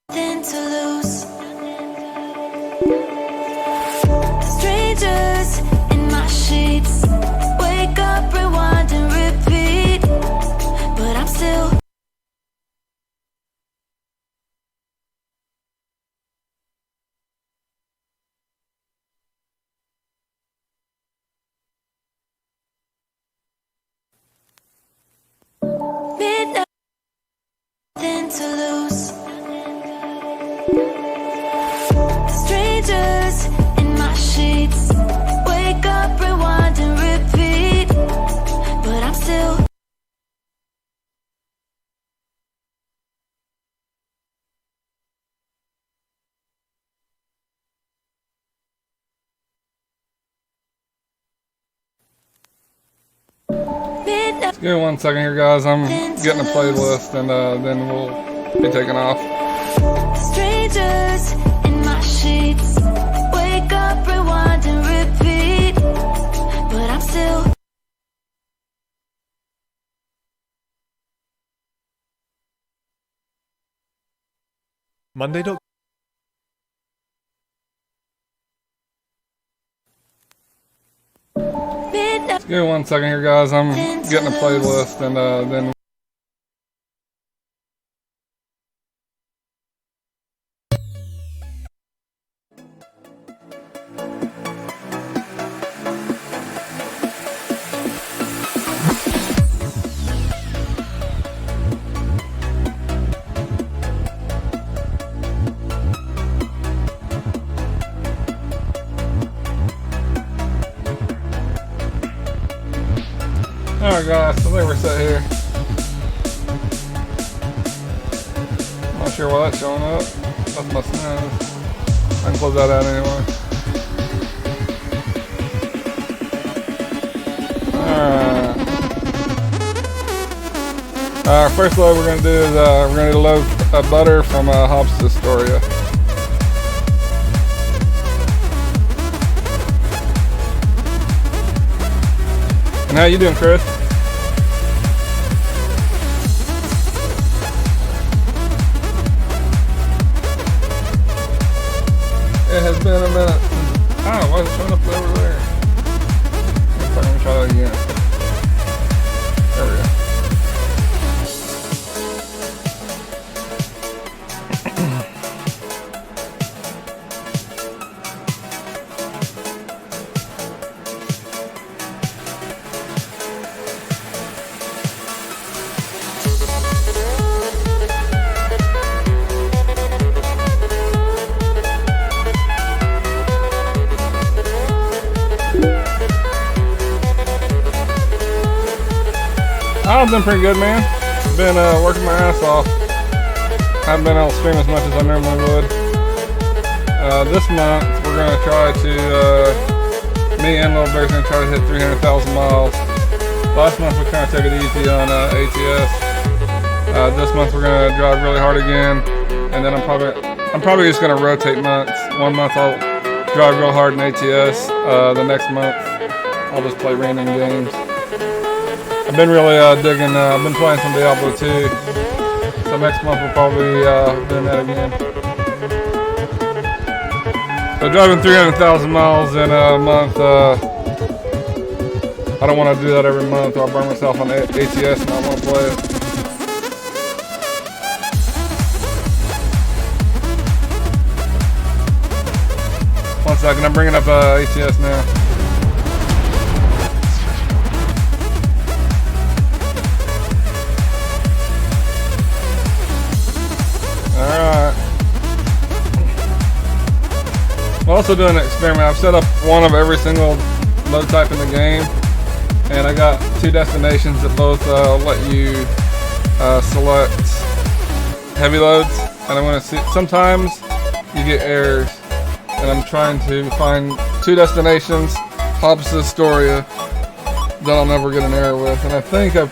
Nothing to lose. Strangers in my sheets. Wake up, rewind and repeat. But I'm still midnight. Nothing to lose. Strangers in my sheets. Wake up, rewind and repeat. But I'm still midnight. Give me 1 second here, guys. I'm getting a playlist, and then we'll be taking off. Strangers in my sheets. Wake up, rewind and repeat. But I'm still Monday. midnight. Give me 1 second here, guys. I'm getting a playlist, and then. Alright guys, so I think we're set here. Not sure why that's showing up. That's my snooze. I can close that out anyway. Alright. First load we're going to do is we're going to load butter from Hobbs Astoria. And how you doing, Chris? It has been a minute. Oh, why is it showing up over there? Let me try that again. There we go. I've been pretty good, man. Been working my ass off. Haven't been able to stream as much as I normally would. This month, we're going to try to, me and Little Bear's going to try to hit 300,000 miles. Last month, we kind of took it easy on ATS. This month, we're going to drive really hard again. And then I'm probably just going to rotate months. 1 month, I'll drive real hard in ATS. The next month, I'll just play random games. I've been really digging, I've been playing some Diablo 2, so next month we'll probably doing that again. So driving 300,000 miles in a month, I don't want to do that every month, or I'll burn myself on ATS and I won't play it. One second, I'm bringing up ATS now. Alright. I'm also doing an experiment. I've set up one of every single load type in the game, and I got 2 destinations that both let you select heavy loads, and I'm going to see, sometimes you get errors, and I'm trying to find 2 destinations, Hobbs Astoria, that I'll never get an error with, and I think I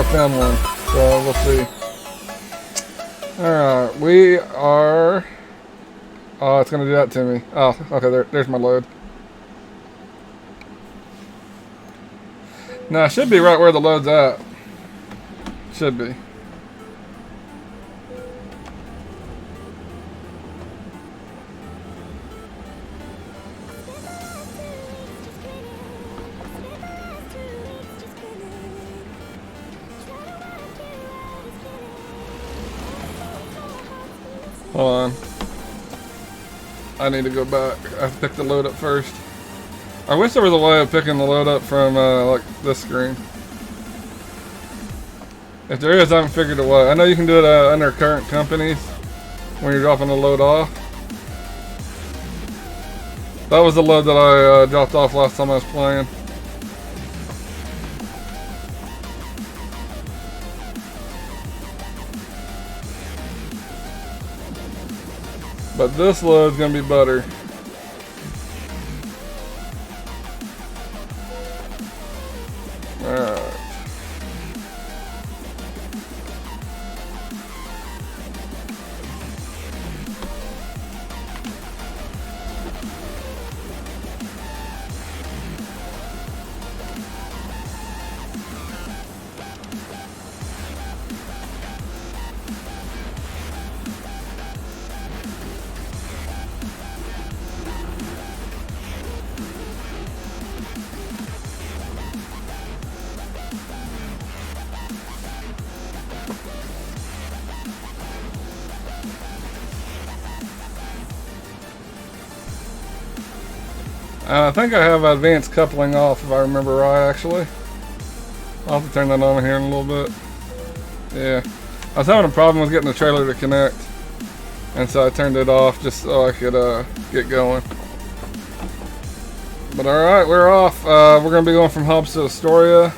found one, so we'll see. Alright, we are... Oh, it's going to do that to me. Oh, okay, there's my load. Now, it should be right where the load's at. Should be. Hold on. I need to go back. I have to pick the load up first. I wish there was a way of picking the load up from like this screen. If there is, I haven't figured a way. I know you can do it under current companies when you're dropping the load off. That was the load that I dropped off last time I was playing. But this load's gonna be better. Alright. I think I have advanced coupling off if I remember right, actually. I'll have to turn that on here in a little bit. Yeah. I was having a problem with getting the trailer to connect. And so I turned it off just so I could get going. But alright, we're off. We're going to be going from Hobbs to Astoria.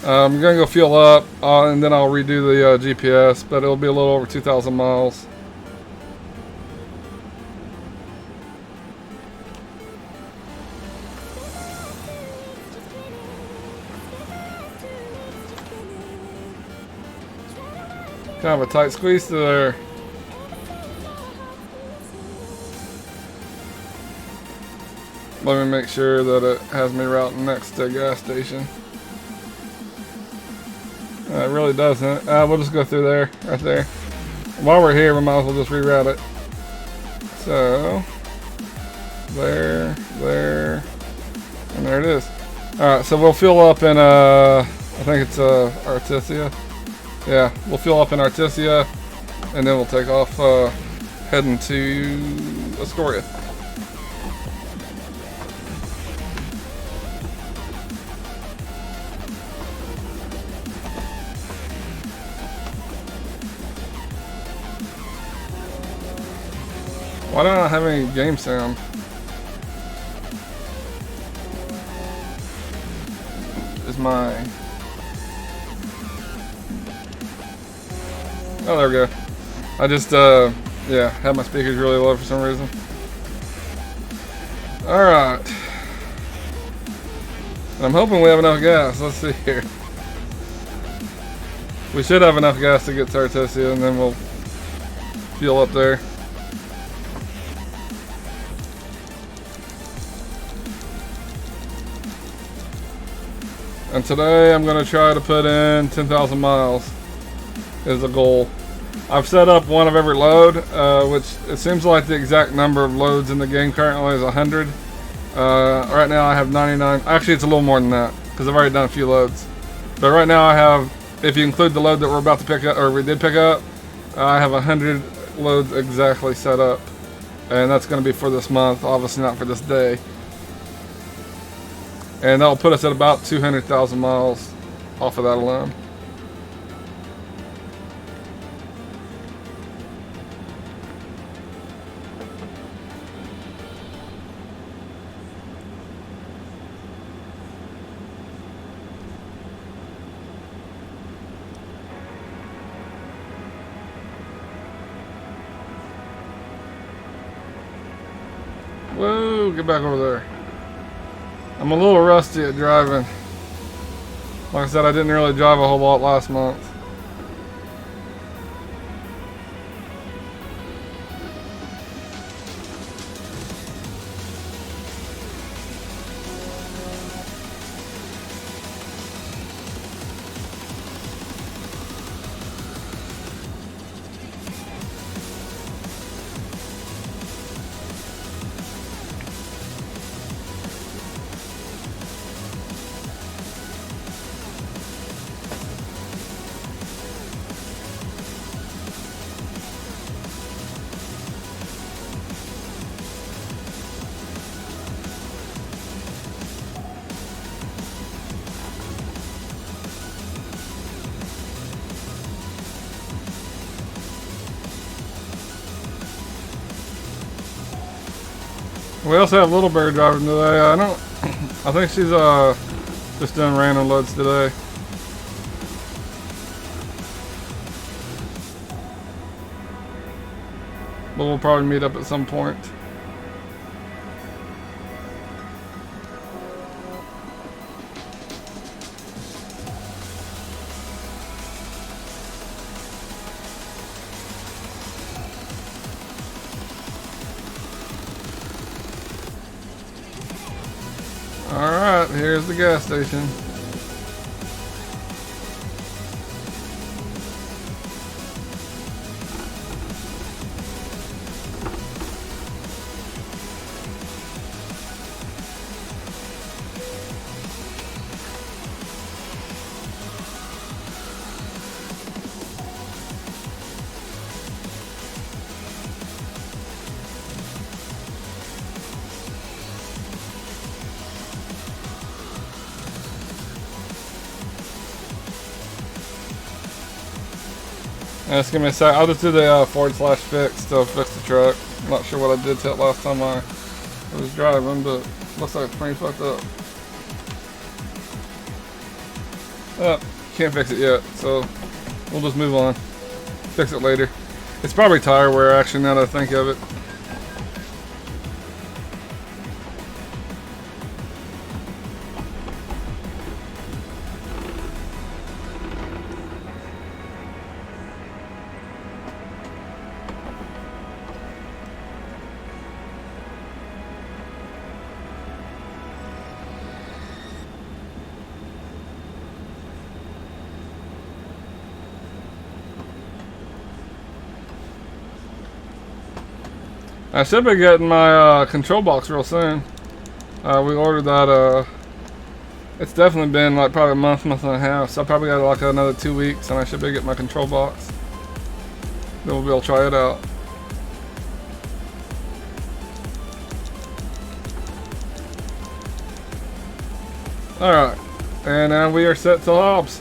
I'm going to go fuel up and then I'll redo the GPS. But it'll be a little over 2,000 miles. Kind of a tight squeeze to there. Let me make sure that it has me routing next to a gas station. It really doesn't. We'll just go through there, right there. While we're here, we might as well just reroute it. So, there, and there it is. Alright, so we'll fuel up in, I think it's Artesia. Yeah, we'll fuel up in Artesia, and then we'll take off heading to Astoria. Why don't I have any game sound? Is my... Oh, there we go. I just, yeah, had my speakers really low for some reason. Alright. I'm hoping we have enough gas. Let's see here. We should have enough gas to get to Artesia, and then we'll fuel up there. And today I'm going to try to put in 10,000 miles is the goal. I've set up one of every load, which it seems like the exact number of loads in the game currently is 100. Right now I have 99. Actually, it's a little more than that because I've already done a few loads. But right now I have, if you include the load that we're about to pick up, or we did pick up, I have 100 loads exactly set up. And that's going to be for this month, obviously not for this day. And that'll put us at about 200,000 miles off of that alone. Whoa, get back over there. I'm a little rusty at driving. Like I said, I didn't really drive a whole lot last month. We also have Little Bear driving today. I don't. I think she's just doing random loads today. But we'll probably meet up at some point. Alright, here's the gas station. Just give me a sec. I'll just do the /fix to fix the truck. I'm not sure what I did to it last time I was driving, but looks like it's pretty fucked up. Can't fix it yet, so we'll just move on. Fix it later. It's probably tire wear, actually, now that I think of it. I should be getting my control box real soon. We ordered that, it's definitely been like probably a month and a half, so I probably got like another 2 weeks and I should be getting my control box. Then we'll be able to try it out. Alright, and we are set to Hobbs.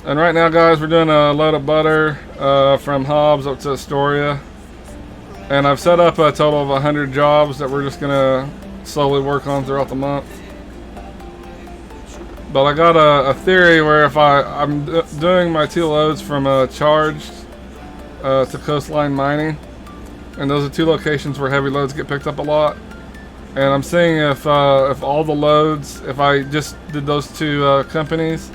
And right now, guys, we're doing a load of butter from Hobbs up to Astoria. And I've set up a total of 100 jobs that we're just going to slowly work on throughout the month. But I got a theory where if I'm doing my 2 loads from Charged to Coastline Mining. And those are 2 locations where heavy loads get picked up a lot. And I'm seeing if all the loads, if I just did those 2 companies,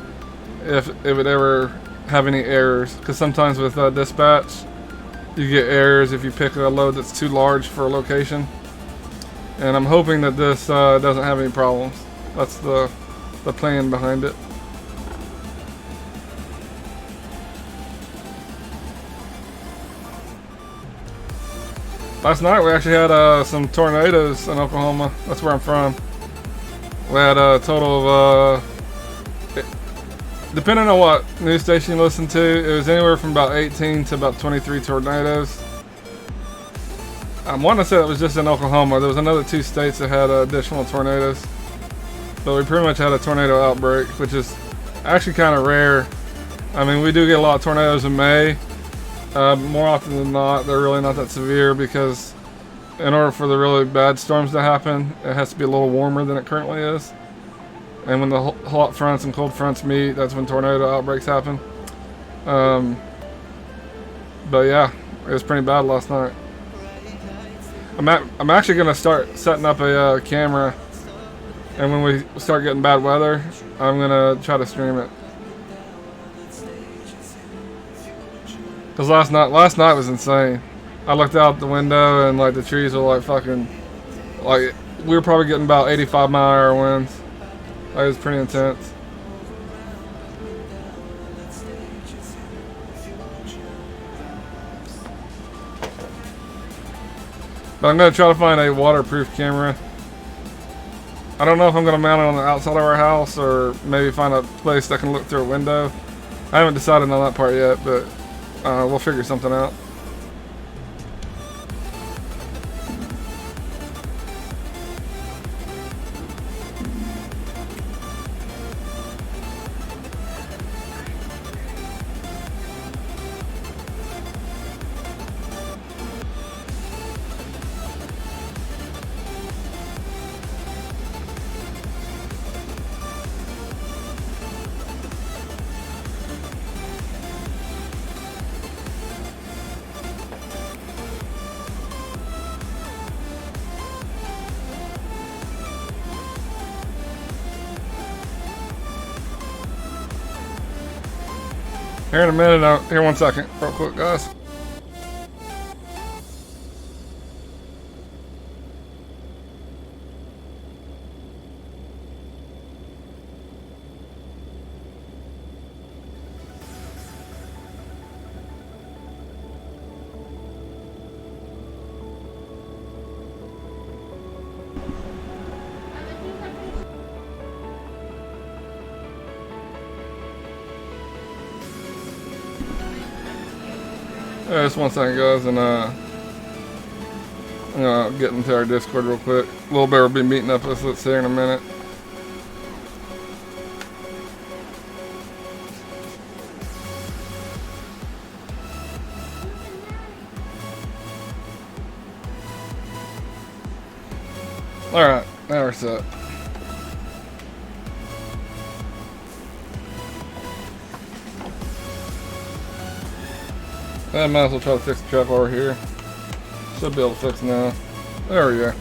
if it would ever have any errors, because sometimes with dispatch you get errors if you pick a load that's too large for a location, and I'm hoping that this doesn't have any problems. That's the plan behind it. Last night we actually had some tornadoes in Oklahoma. That's where I'm from. We had a total of depending on what news station you listen to, it was anywhere from about 18 to about 23 tornadoes. I want to say it was just in Oklahoma. There was another 2 states that had additional tornadoes. But we pretty much had a tornado outbreak, which is actually kind of rare. I mean, we do get a lot of tornadoes in May. More often than not, they're really not that severe because in order for the really bad storms to happen, it has to be a little warmer than it currently is. And when the hot fronts and cold fronts meet, that's when tornado outbreaks happen. But yeah, it was pretty bad last night. I'm actually going to start setting up a camera, and when we start getting bad weather, I'm going to try to stream it. Because last night was insane. I looked out the window and like the trees were like fucking, like we were probably getting about 85-mile-an-hour winds. It was pretty intense. But I'm going to try to find a waterproof camera. I don't know if I'm going to mount it on the outside of our house or maybe find a place that can look through a window. I haven't decided on that part yet, but we'll figure something out. Here in a minute. Here, 1 second, real quick, guys. Just 1 second, guys, and I'm gonna get into our Discord real quick. Little Bear will be meeting up with us here in a minute. Alright, now we're set. I might as well try to fix the truck over here. Should be able to fix it now. There we go.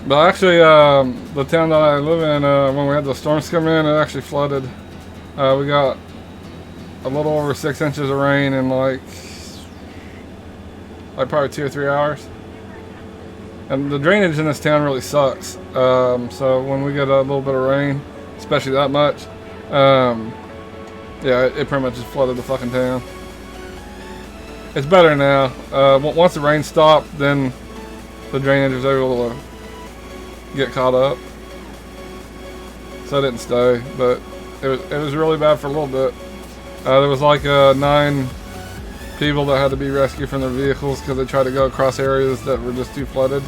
But actually, the town that I live in, when we had the storms come in, it actually flooded. We got a little over 6 inches of rain in like probably 2 or 3 hours. And the drainage in this town really sucks. So when we get a little bit of rain, especially that much, yeah, it pretty much just flooded the fucking town. It's better now. Once the rain stopped, then the drainage was able to get caught up. So I didn't stay, but it was really bad for a little bit. There was like 9 people that had to be rescued from their vehicles because they tried to go across areas that were just too flooded.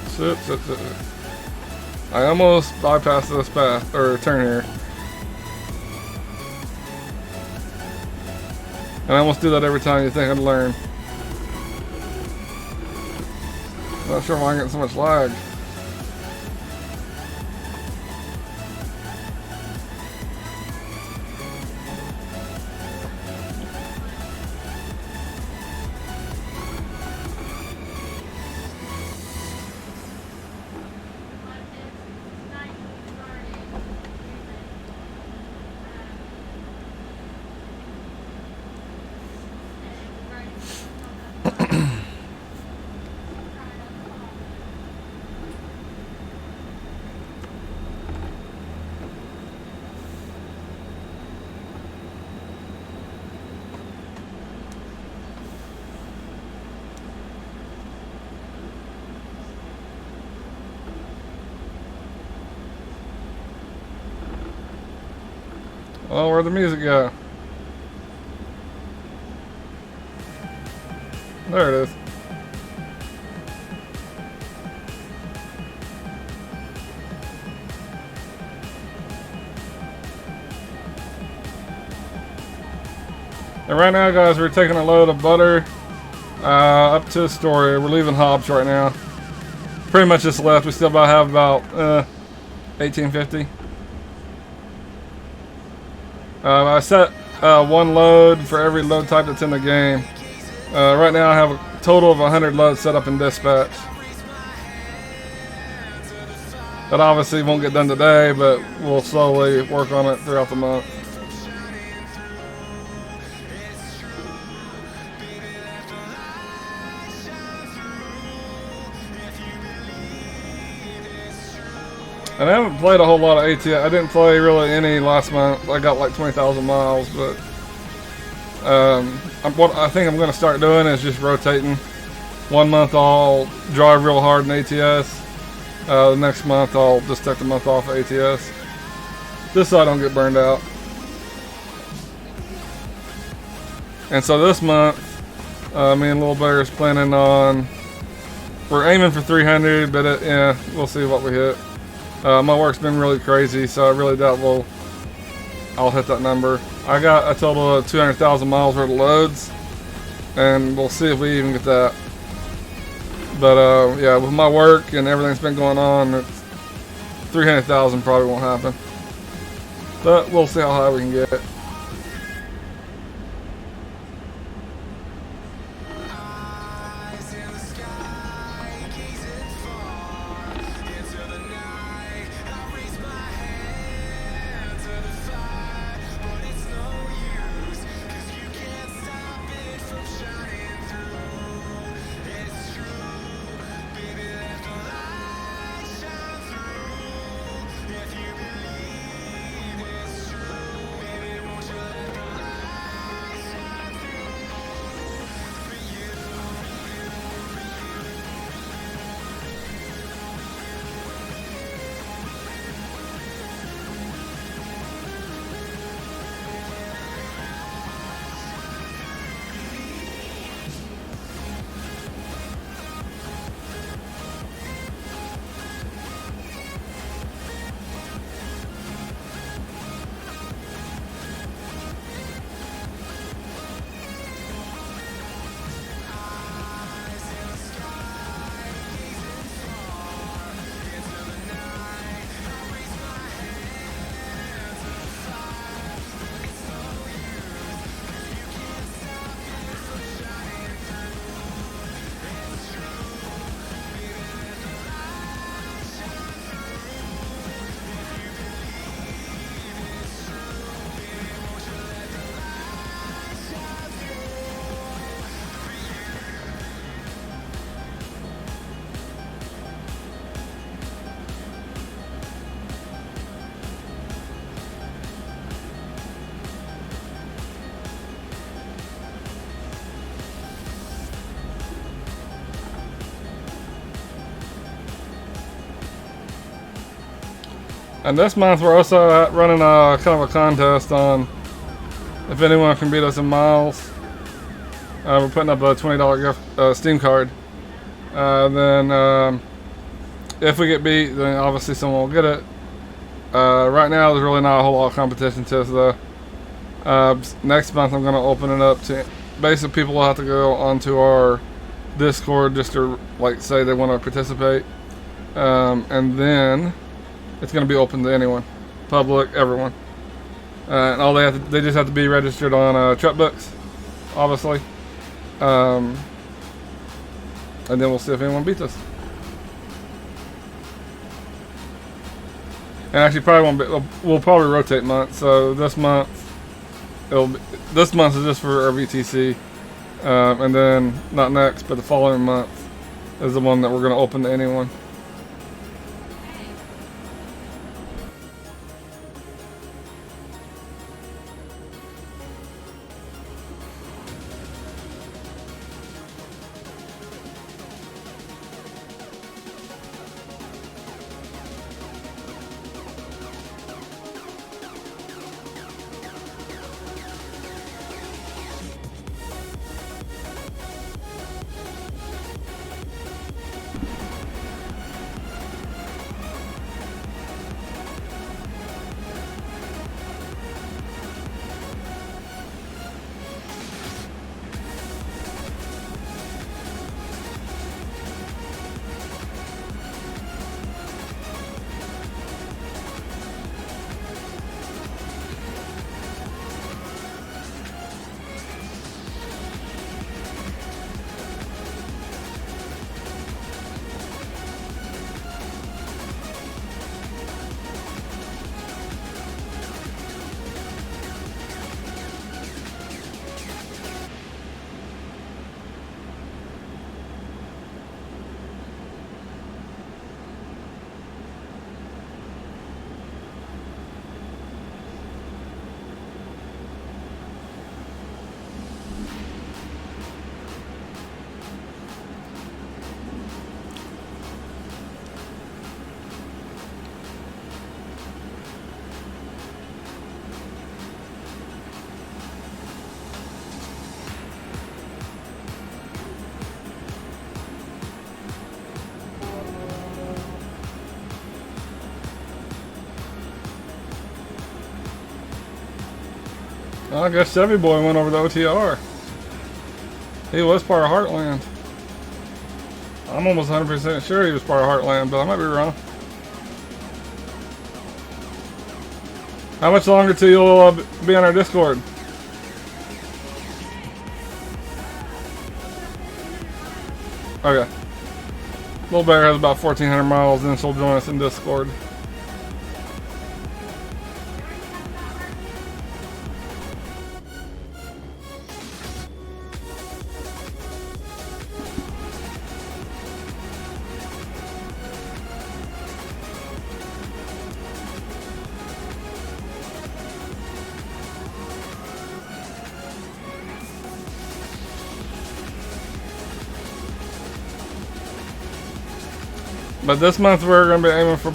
Sit. I almost bypassed this path, or turn here. And I almost do that every time you think I'd learn. Not sure why I'm getting so much lag. Oh, where'd the music go? There it is. And right now, guys, we're taking a load of butter up to the store. We're leaving Hobbs right now. Pretty much just left. We still have about 1850. I set 1 load for every load type that's in the game. Right now I have a total of 100 loads set up in dispatch. That obviously won't get done today, but we'll slowly work on it throughout the month. And I haven't played a whole lot of ATS. I didn't play really any last month. I got like 20,000 miles, but what I think I'm going to start doing is just rotating. 1 month I'll drive real hard in ATS. The next month I'll just take the month off of ATS. Just so I don't get burned out. And so this month, me and Little Bear is planning on, we're aiming for 300, but yeah, we'll see what we hit. My work's been really crazy, so I really doubt I'll hit that number. I got a total of 200,000 miles worth of loads, and we'll see if we even get that. But yeah, with my work and everything that's been going on, it's 300,000 probably won't happen. But we'll see how high we can get. And this month we're also running a kind of a contest on if anyone can beat us in miles. We're putting up a $20 gift Steam card. Then if we get beat, then obviously someone will get it. Right now there's really not a whole lot of competition to us though. Next month I'm going to open it up to basically people will have to go onto our Discord just to like say they want to participate. And then it's going to be open to anyone, public, everyone. And all they just have to be registered on Truck Books, obviously. And then we'll see if anyone beats us. And actually, probably won't be. We'll probably rotate months. So this month, this month is just for our VTC, and then not next, but the following month is the one that we're going to open to anyone. Well, I guess Chevy Boy went over the OTR. He was part of Heartland. I'm almost 100% sure he was part of Heartland, but I might be wrong. How much longer till you'll be on our Discord? Okay. Little Bear has about 1,400 miles, and she'll join us in Discord. But this month we're going to be aiming for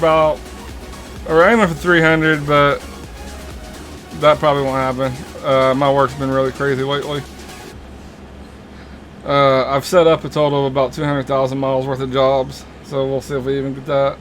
we're aiming for 300, but that probably won't happen. My work's been really crazy lately. I've set up a total of about 200,000 miles worth of jobs, so we'll see if we even get that.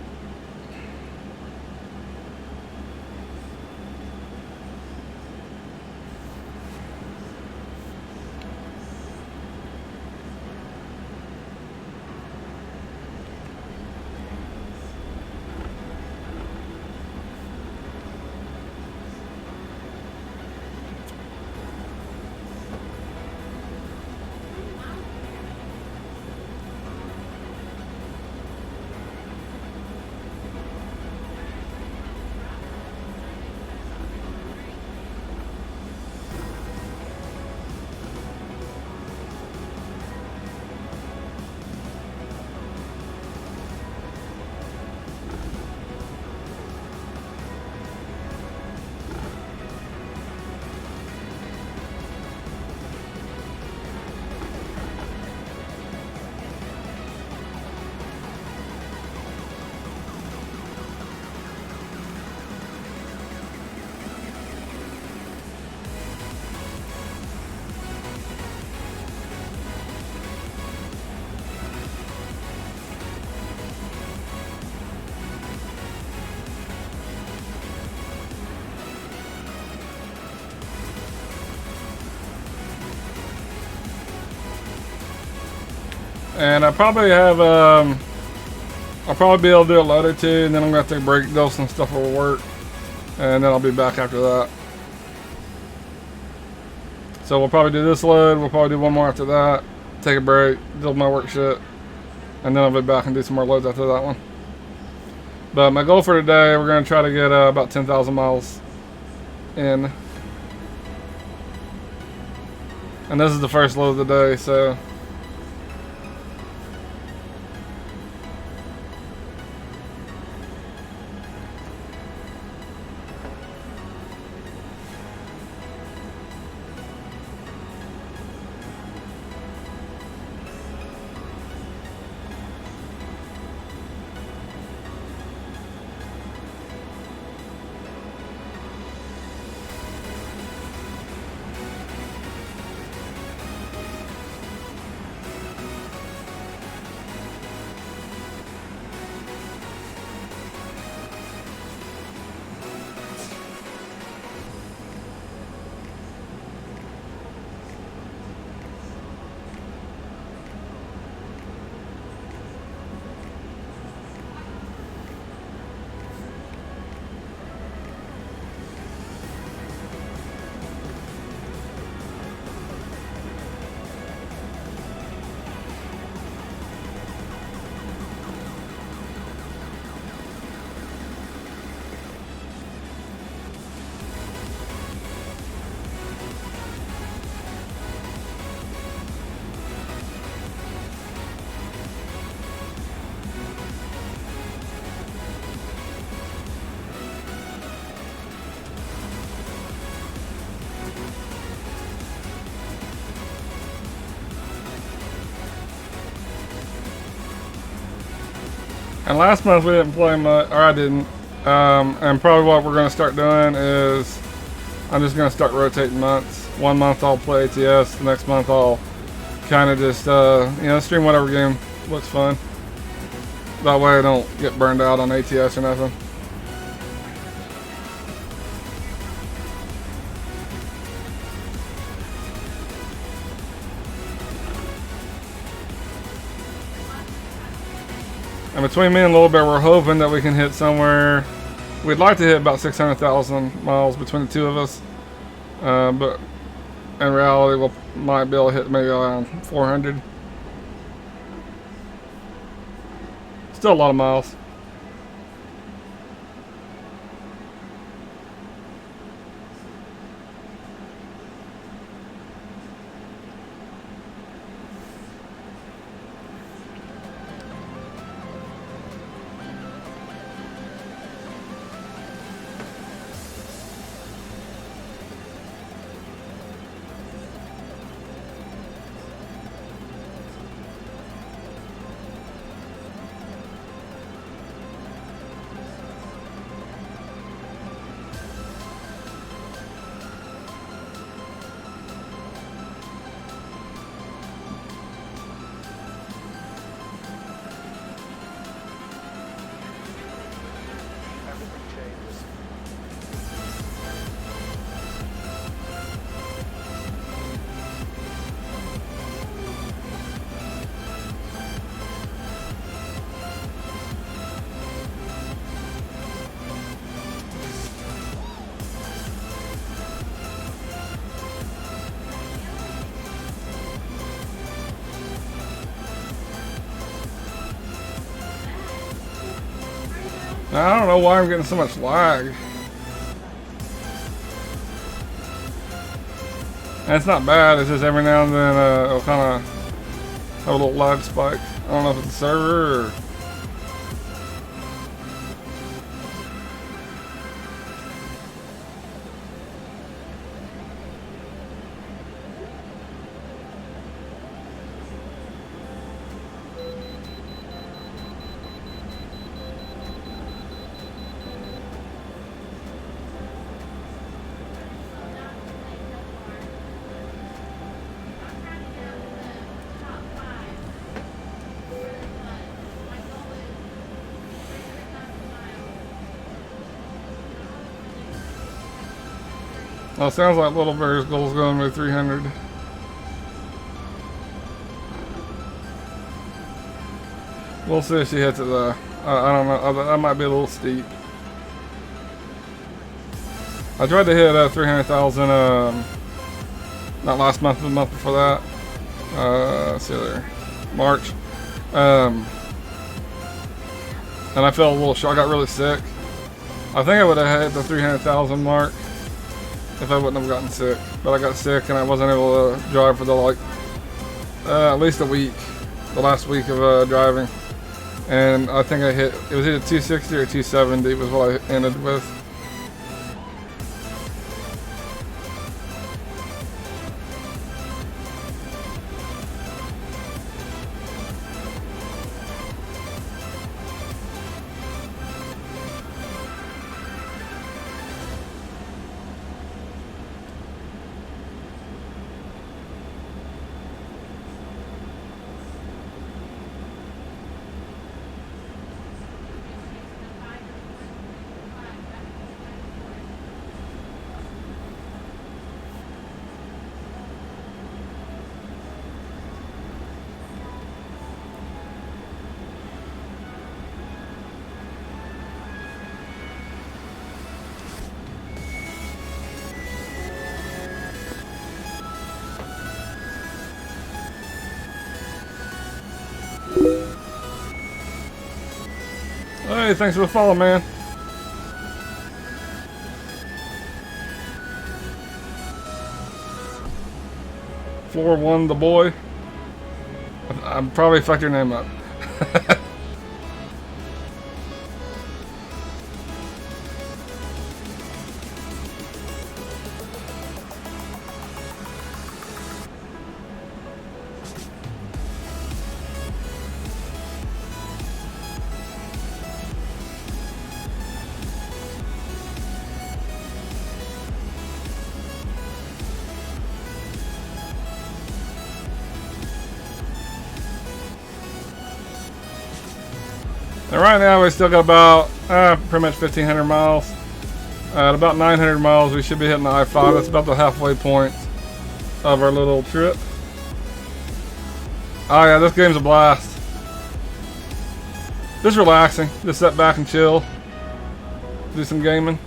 And I probably have, I'll probably be able to do a load or two, and then I'm going to take a break, do some stuff for work, and then I'll be back after that. So we'll probably do this load, we'll probably do one more after that, take a break, do my work shit, and then I'll be back and do some more loads after that one. But my goal for today, we're going to try to get about 10,000 miles in. And this is the first load of the day, so... And last month we didn't play much, or I didn't. And probably what we're going to start doing is I'm just going to start rotating months. One month I'll play ATS, the next month I'll kind of just, stream whatever game looks fun. That way I don't get burned out on ATS or nothing. And between me and Little Bear, we're hoping that we can hit somewhere. We'd like to hit about 600,000 miles between the two of us. But in reality, we might be able to hit maybe around 400. Still a lot of miles. I don't know why I'm getting so much lag. And it's not bad, it's just every now and then it'll kind of have a little lag spike. I don't know if it's the server or... Oh, sounds like Little Bear's goal is going to be 300. We'll see if she hits it though. I don't know. That might be a little steep. I tried to hit 300,000 not last month, the month before that. Let's see there. March. And I felt a little short. I got really sick. I think I would have hit the 300,000 mark if I wouldn't have gotten sick. But I got sick and I wasn't able to drive for the at least a week. The last week of driving. And I think I hit, it was either 260 or 270 was what I ended with. Hey, thanks for the follow, man. Floor 1, the boy. I'm probably fucked your name up. And right now we still got about pretty much 1,500 miles. At about 900 miles we should be hitting the I-5. That's about the halfway point of our little trip. Oh yeah, this game's a blast. Just relaxing. Just sit back and chill. Do some gaming.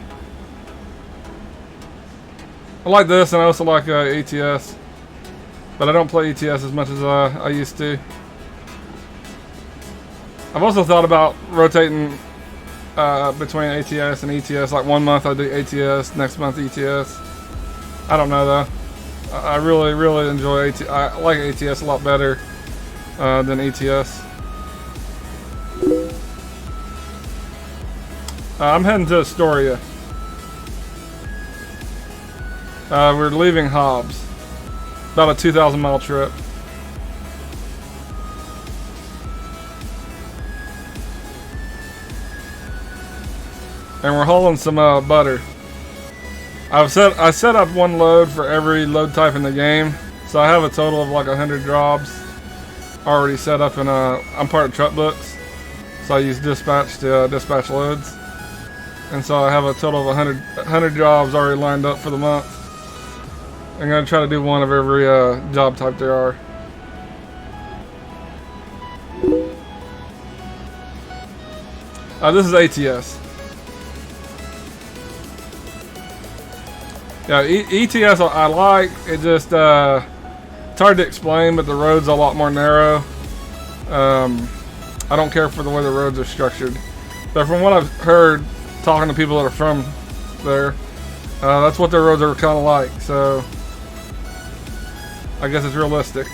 I like this, and I also like ATS. But I don't play ETS as much as I used to. I've also thought about rotating between ATS and ETS. Like 1 month I do ATS, next month ETS. I don't know though. I really, really enjoy ATS. I like ATS a lot better than ETS. I'm heading to Astoria. We're leaving Hobbs. About a 2,000 mile trip. And we're hauling some butter. I set up one load for every load type in the game, so I have a total of like 100 jobs already set up in I'm part of truck books, so I use dispatch to dispatch loads, and so I have a total of 100 jobs already lined up for the month. I'm gonna try to do one of every job type there are. This is ATS. Yeah, ETS I like. It just it's hard to explain, but the road's a lot more narrow. I don't care for the way the roads are structured. But from what I've heard, talking to people that are from there, that's what their roads are kind of like. So I guess it's realistic.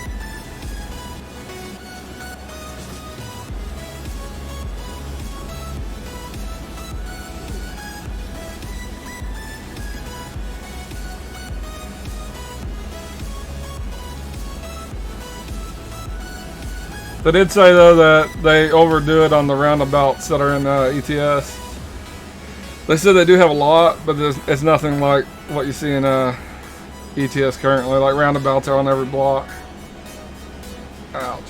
They did say though that they overdo it on the roundabouts that are in ETS. They said they do have a lot, but it's nothing like what you see in ETS currently. Like roundabouts are on every block. Ouch.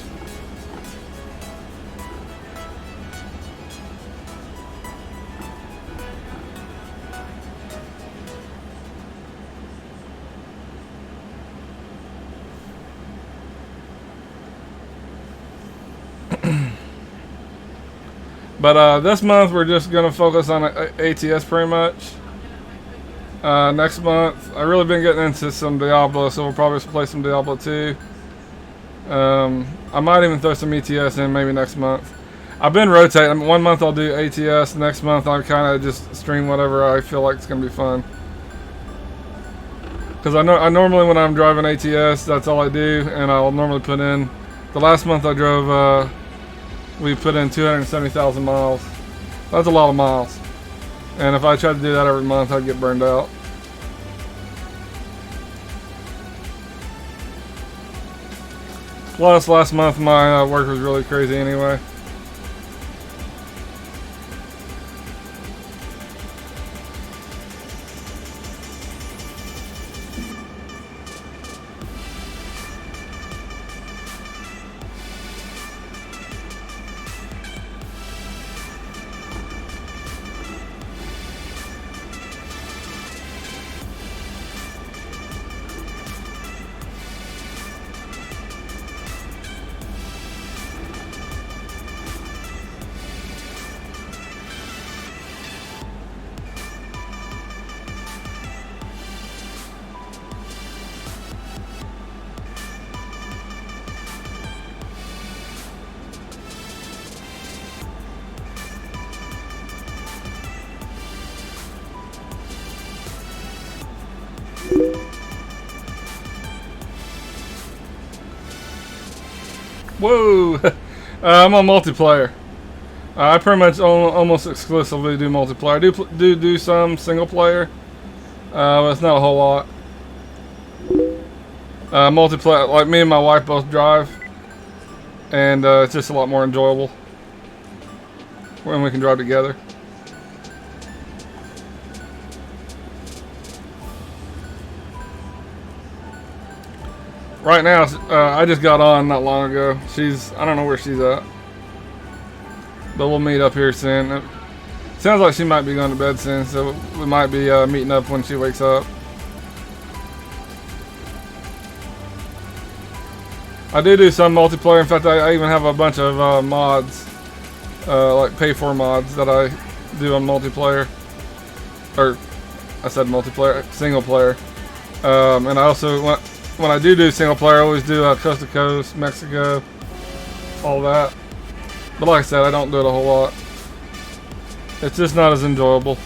But this month we're just gonna focus on ATS pretty much. Next month, I've really been getting into some Diablo, so we'll probably play some Diablo 2. I might even throw some ETS in maybe next month. I've been rotating. 1 month I'll do ATS, next month I'll kind of just stream whatever I feel like it's gonna be fun. Because I normally when I'm driving ATS, that's all I do, and I'll normally put in. The last month I drove. We put in 270,000 miles. That's a lot of miles. And if I tried to do that every month, I'd get burned out. Plus, last month my work was really crazy anyway. Whoa! I'm on multiplayer. I pretty much almost exclusively do multiplayer. I do some single player, but it's not a whole lot. Multiplayer, like me and my wife both drive, and it's just a lot more enjoyable when we can drive together. Right now, I just got on not long ago. I don't know where she's at. But we'll meet up here soon. It sounds like she might be going to bed soon, so we might be meeting up when she wakes up. I do some multiplayer. In fact, I even have a bunch of mods like pay for mods that I do on multiplayer. Or, I said multiplayer, single player. And I also, when I do single player, I always do coast to coast, Mexico, all that. But like I said, I don't do it a whole lot. It's just not as enjoyable.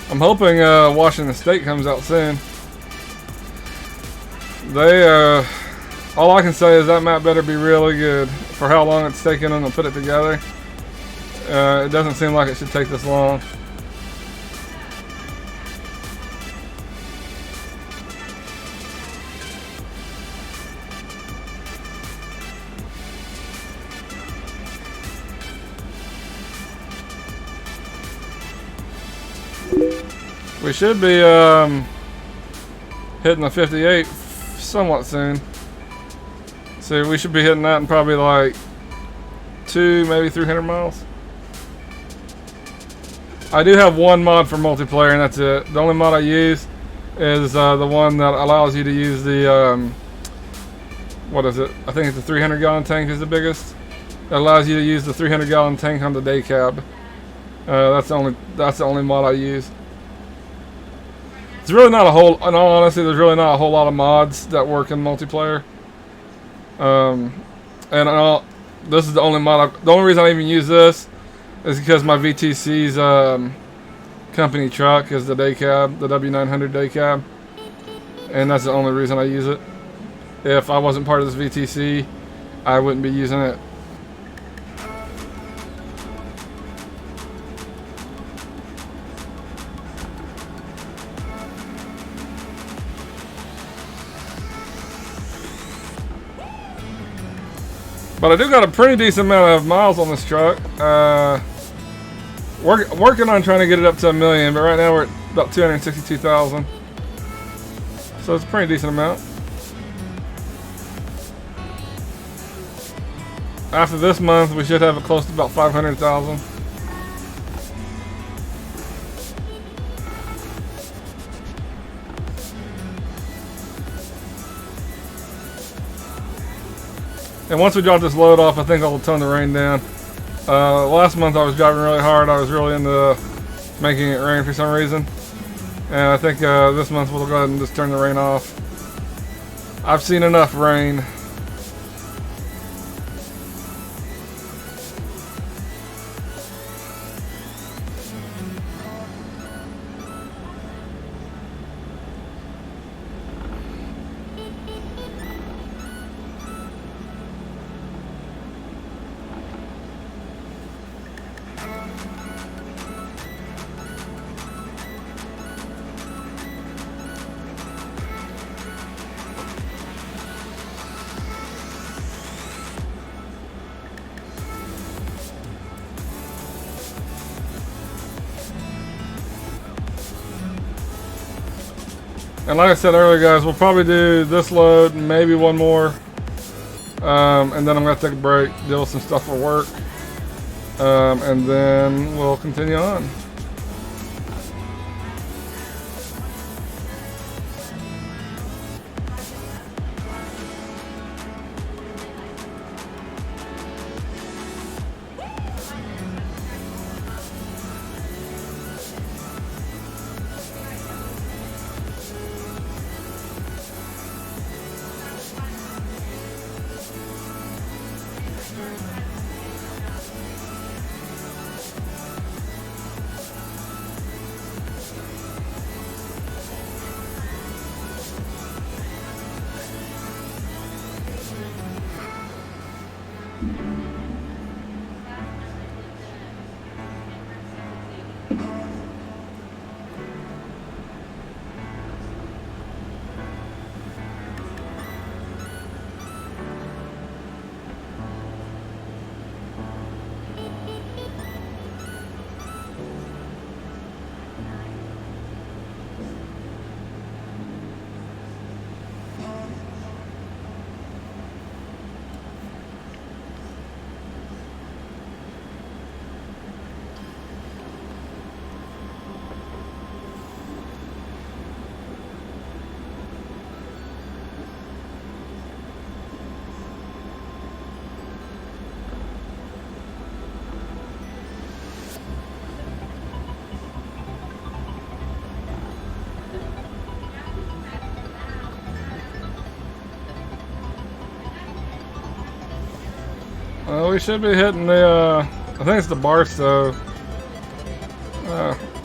I'm hoping Washington State comes out soon. They, all I can say is that map better be really good for how long it's taken them to put it together. It doesn't seem like it should take this long. We should be hitting the 58 somewhat soon. So we should be hitting that in probably like 2, maybe 300 miles. I do have one mod for multiplayer, and that's it. The only mod I use is the one that allows you to use the what is it? I think it's the 300 gallon tank is the biggest. It allows you to use the 300 gallon tank on the day cab. That's the only mod I use. It's really not a whole, in all honesty, there's really not a whole lot of mods that work in multiplayer. This is the only mod, the only reason I even use this is because my VTC's company truck is the day cab, the W900 day cab. And that's the only reason I use it. If I wasn't part of this VTC, I wouldn't be using it. But I do got a pretty decent amount of miles on this truck. Working on trying to get it up to 1 million, but right now we're at about 262,000. So it's a pretty decent amount. After this month, we should have it close to about 500,000. And once we drop this load off, I think I'll tone the rain down. Last month I was driving really hard. I was really into making it rain for some reason. And I think this month we'll go ahead and just turn the rain off. I've seen enough rain. And like I said earlier, guys, we'll probably do this load, maybe one more. And then I'm going to take a break, deal with some stuff for work. And then we'll continue on. We should be hitting the, I think it's the bar stove.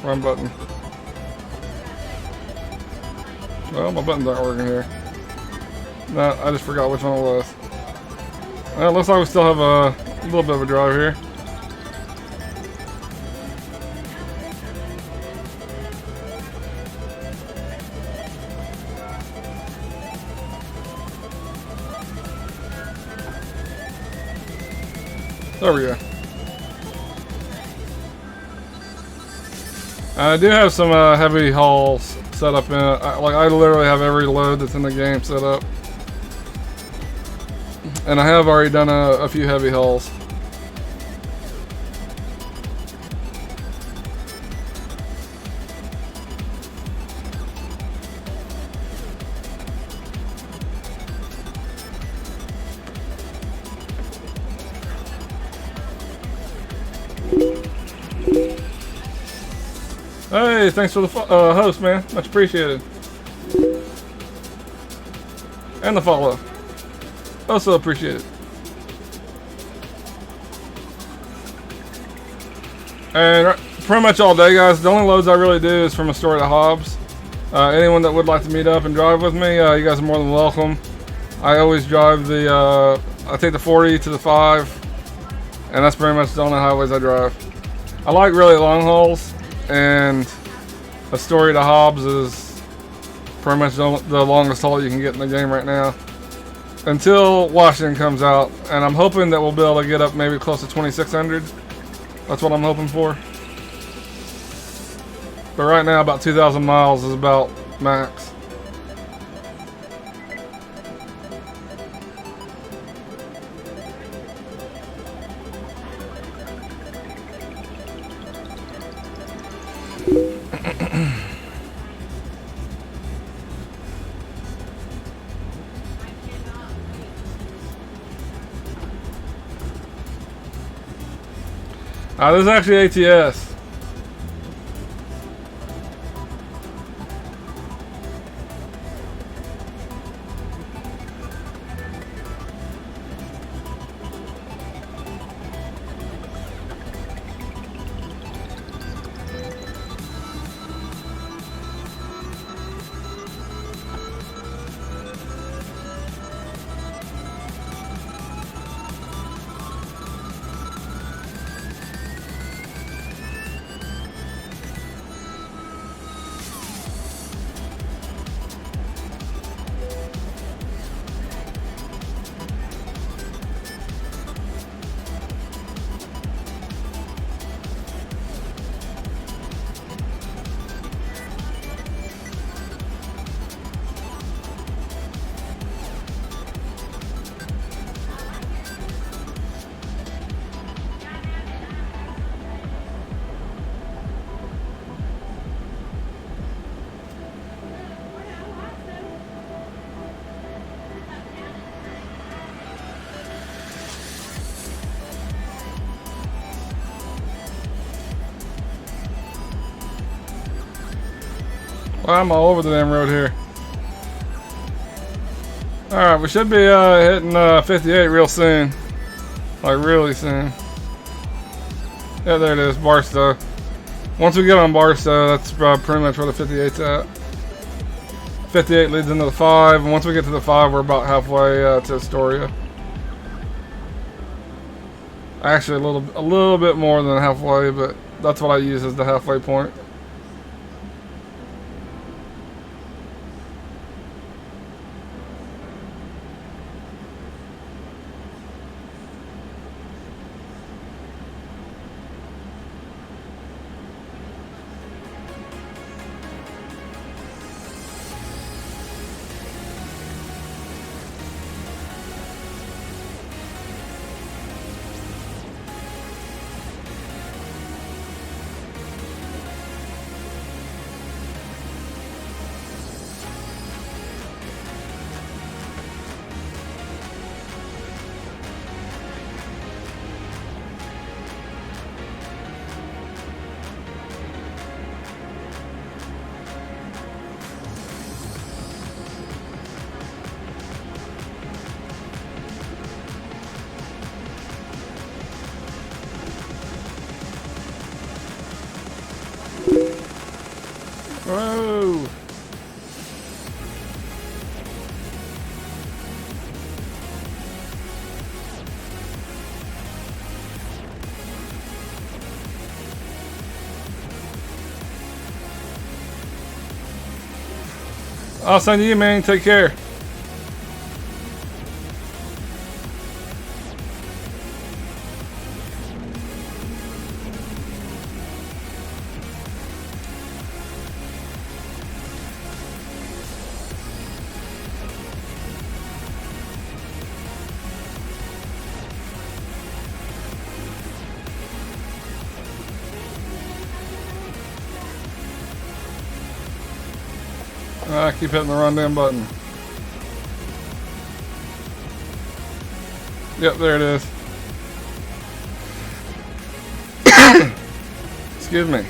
Wrong button. Well, my buttons aren't working here. No, I just forgot which one it was. Well, it looks like we still have a little bit of a drive here. There we go. I do have some heavy hauls set up in it. I literally have every load that's in the game set up. And I have already done a few heavy hauls. Hey, thanks for the host, man. Much appreciated. And the follow. Also appreciated. And pretty much all day, guys. The only loads I really do is from Astoria to Hobbs. Anyone that would like to meet up and drive with me, you guys are more than welcome. I always drive the, I take the 40 to the 5. And that's pretty much the only highways I drive. I like really long hauls. And Astoria to Hobbs is pretty much the longest haul you can get in the game right now. Until Washington comes out. And I'm hoping that we'll be able to get up maybe close to 2,600. That's what I'm hoping for. But right now about 2,000 miles is about max. This is actually ATS. Well, I'm all over the damn road here. Alright, we should be hitting 58 real soon. Like, really soon. Yeah, there it is, Barstow. Once we get on Barstow, that's pretty much where the 58's at. 58 leads into the 5, and once we get to the 5, we're about halfway to Astoria. Actually, a little bit more than halfway, but that's what I use as the halfway point. go. I'll send you, man. Take care. I keep hitting the wrong damn button. Yep, there it is. Excuse me.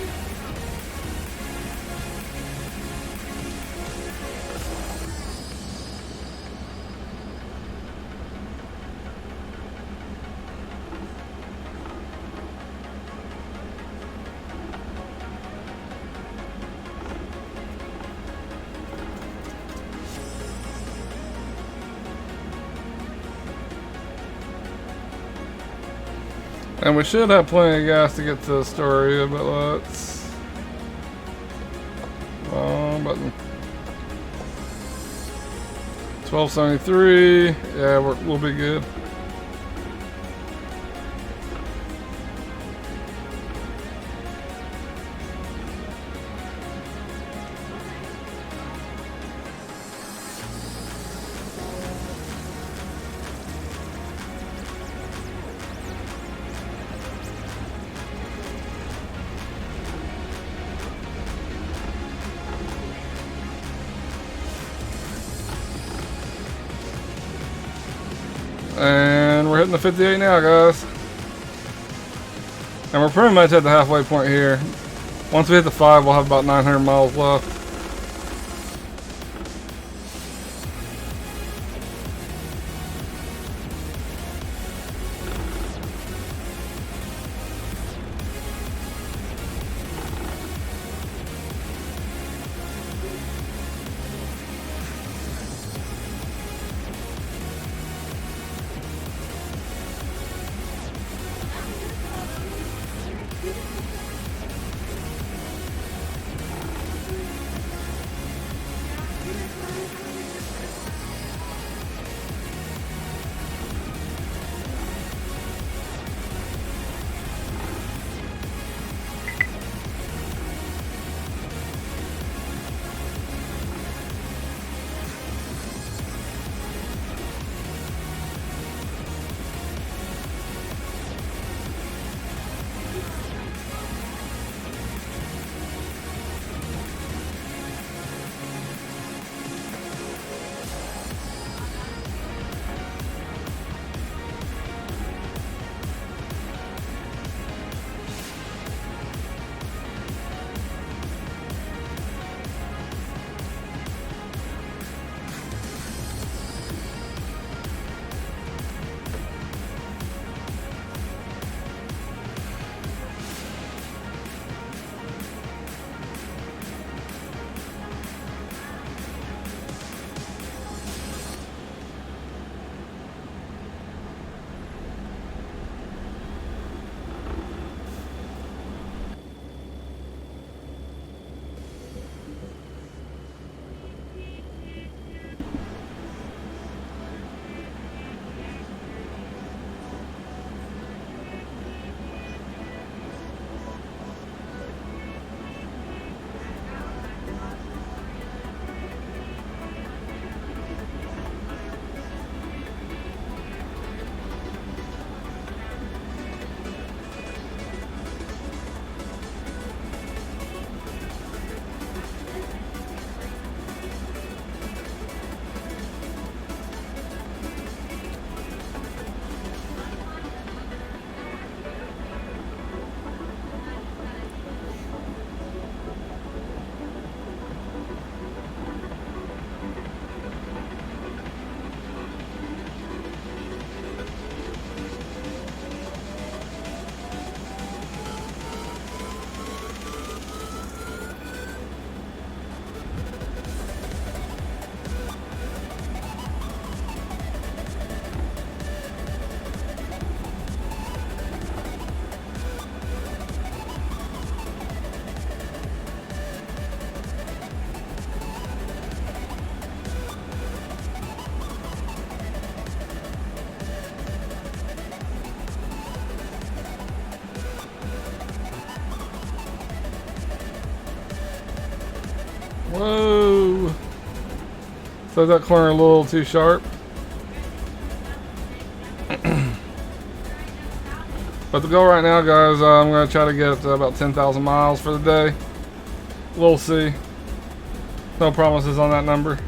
And we should have plenty of gas to get to Astoria, but let's... Wrong button. 1273. Yeah, we'll be good. And we're hitting the 58 now, guys. And we're pretty much at the halfway point here. Once we hit the 5, we'll have about 900 miles left. Whoa! So that corner a little too sharp. But the goal right now, guys, I'm going to try to get about 10,000 miles for the day. We'll see. No promises on that number.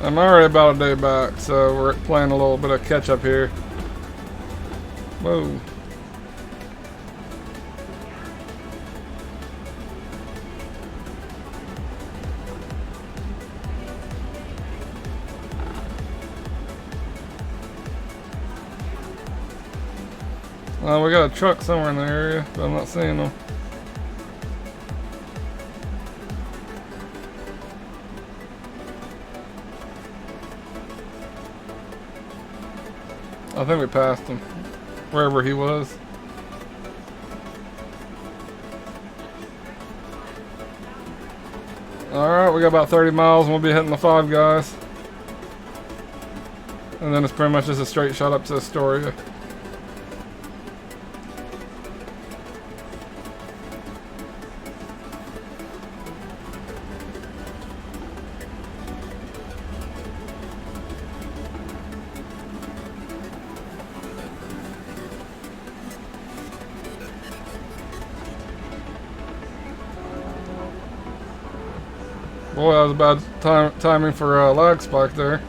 I'm already about a day back, so we're playing a little bit of catch up here. Whoa. We got a truck somewhere in the area, but I'm not seeing them. I think we passed him, wherever he was. Alright, we got about 30 miles and we'll be hitting the Five Guys. And then it's pretty much just a straight shot up to Astoria. Boy, that was bad timing for a lag spike there.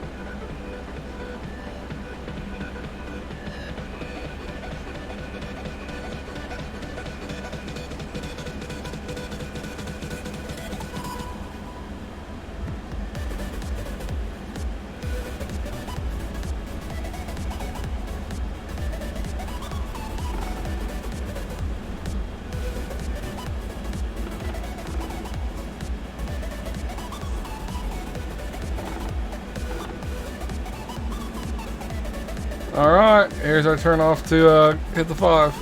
Alright, here's our turn off to hit the 5.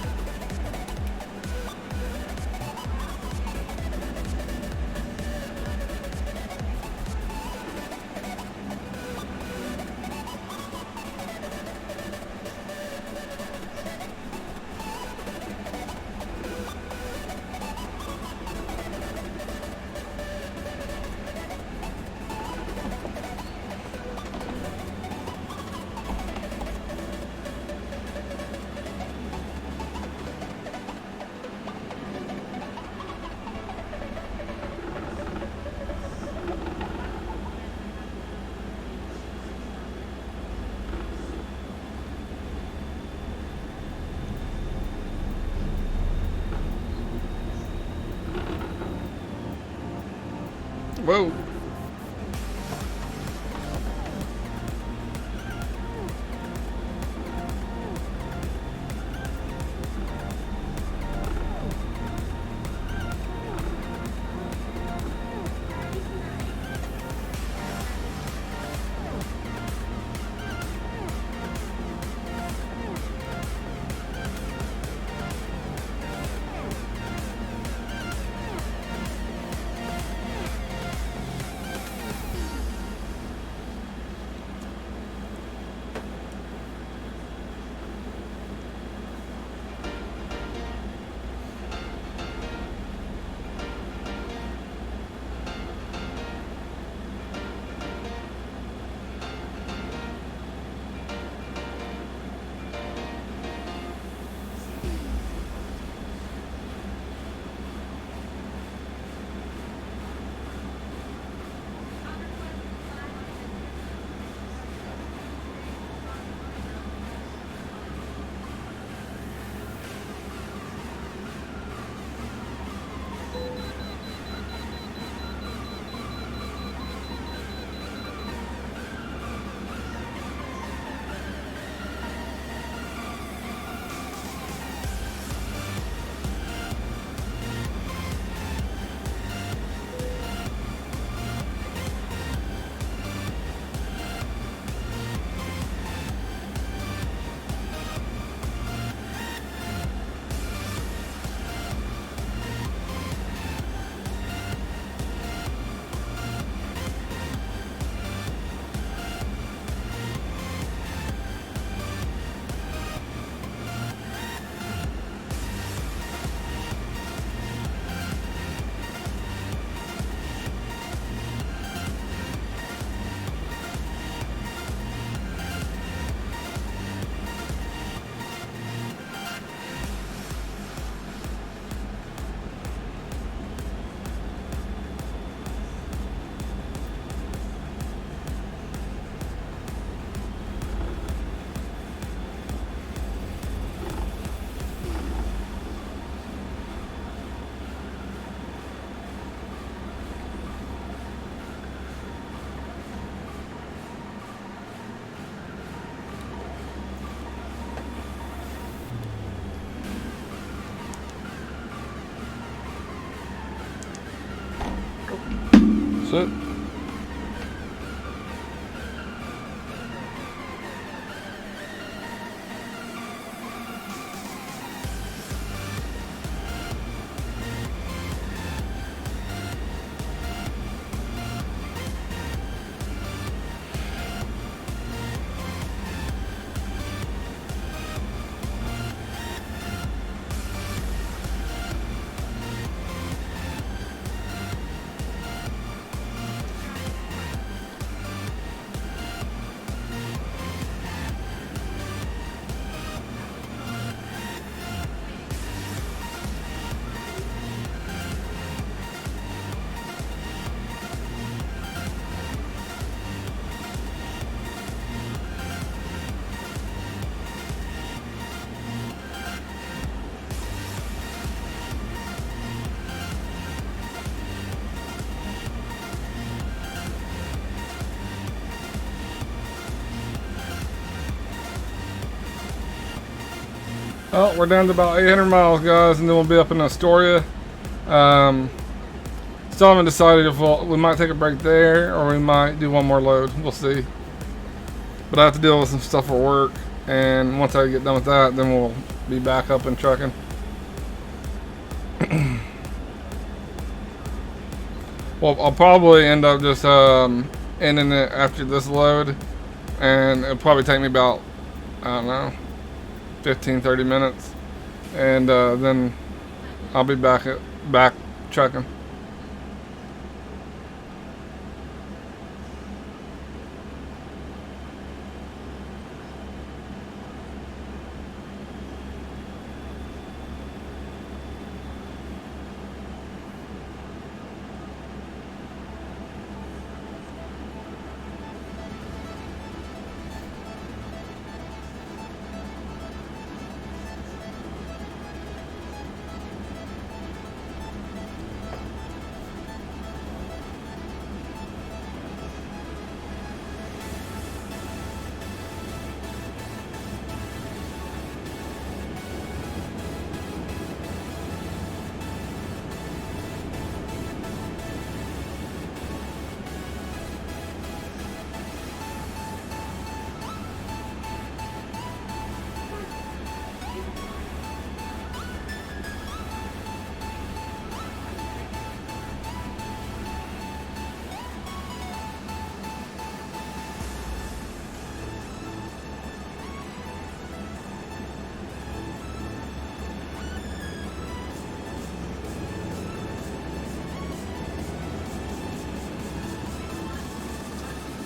Whoa. Sit. Oh, we're down to about 800 miles, guys, and then we'll be up in Astoria. Still haven't decided if we might take a break there or we might do one more load. We'll see. But I have to deal with some stuff for work, and once I get done with that, then we'll be back up and trucking. Well, I'll probably end up just ending it after this load, and it'll probably take me about, I don't know, 15-30 minutes, and then I'll be back trucking.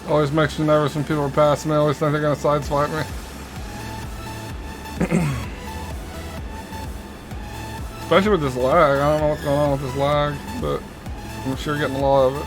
Always makes you nervous when people are passing me. I always think they're gonna sideswipe me. Especially with this lag. I don't know what's going on with this lag, but I'm sure getting a lot of it.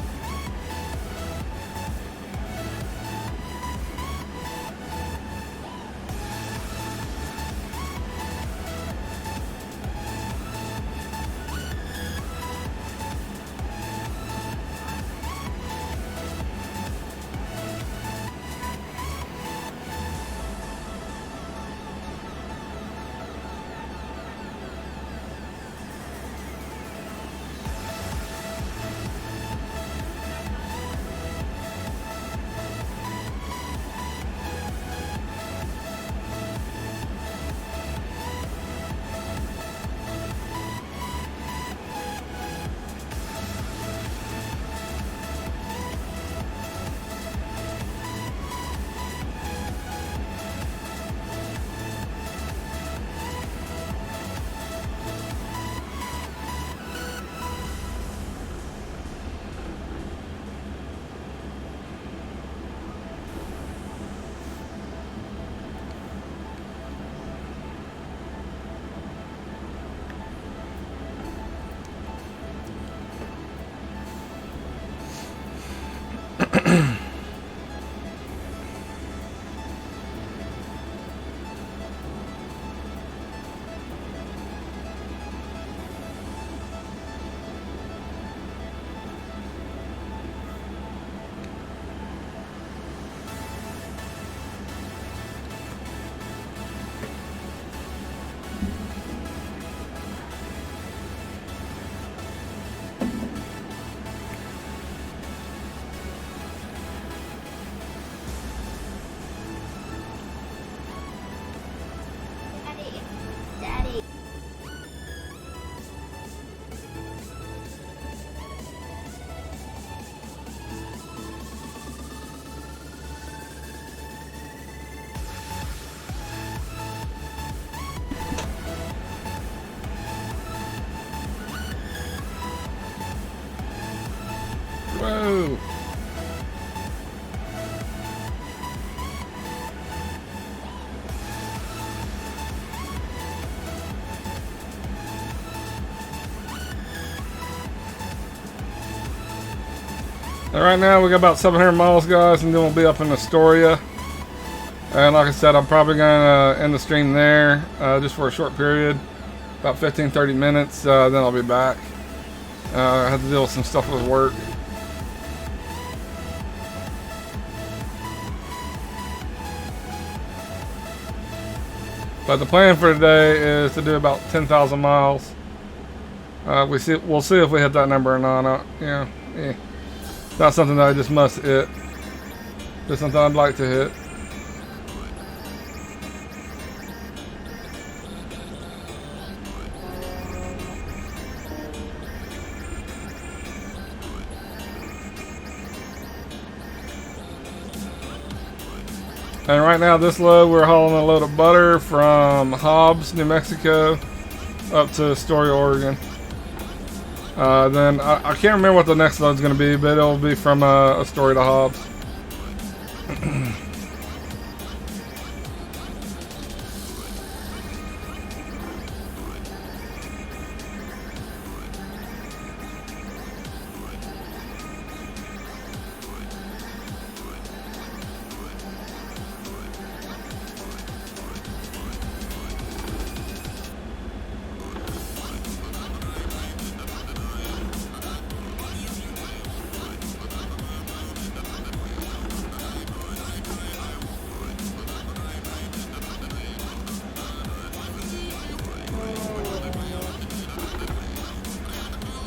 Whoa. And right now we got about 700 miles, guys, and then we'll be up in Astoria. And like I said, I'm probably going to end the stream there just for a short period, about 15-30 minutes. Then I'll be back. I have to deal with some stuff with work. But the plan for today is to do about 10,000 miles. We'll see if we hit that number or not. Not something that I just must hit. Just something I'd like to hit. And right now, this load, we're hauling a load of butter from Hobbs, New Mexico, up to Astoria, Oregon. Then I can't remember what the next load's going to be, but it'll be from Astoria to Hobbs.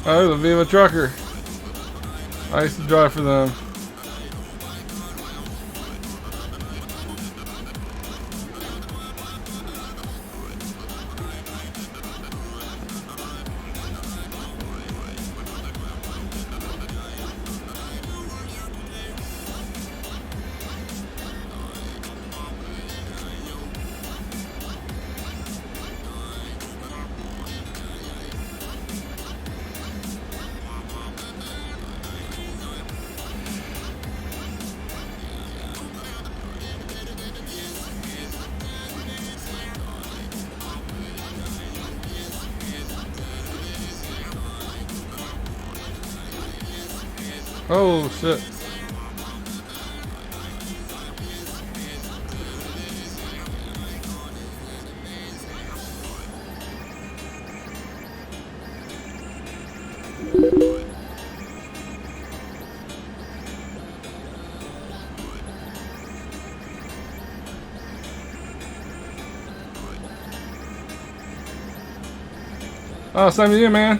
Oh, the Viva Trucker. I used to drive for them. Oh shit. Oh, same to you, man.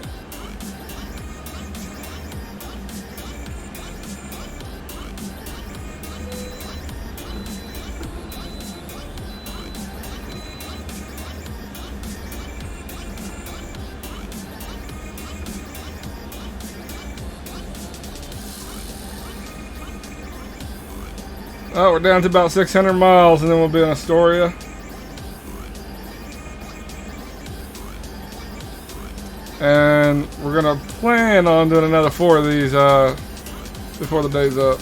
Oh, we're down to about 600 miles and then we'll be in Astoria. And we're gonna plan on doing another 4 of these before the day's up.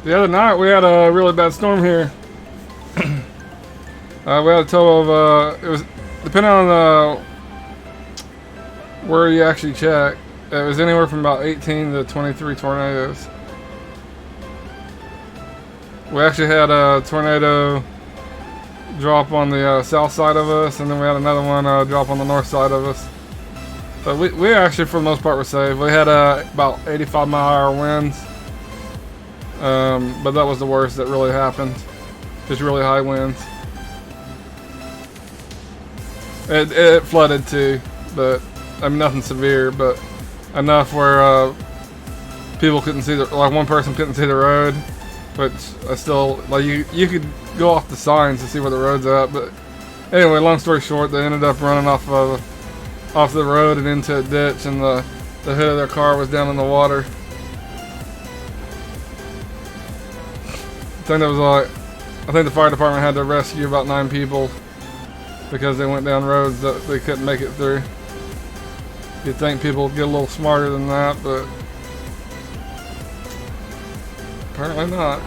The other night we had a really bad storm here. We had a total of, it was, depending on where you actually check, it was anywhere from about 18 to 23 tornadoes. We actually had a tornado drop on the south side of us, and then we had another one drop on the north side of us. But we actually, for the most part, were safe. We had about 85-mile-an-hour winds, but that was the worst that really happened. Just really high winds. It flooded too, but I mean nothing severe, but enough where people couldn't see like one person couldn't see the road, which I still like. You could go off the signs to see where the road's at, but anyway, long story short, they ended up running off the road and into a ditch, and the hood of their car was down in the water. I think the fire department had to rescue about 9 people because they went down roads that they couldn't make it through. You'd think people would get a little smarter than that, but apparently not.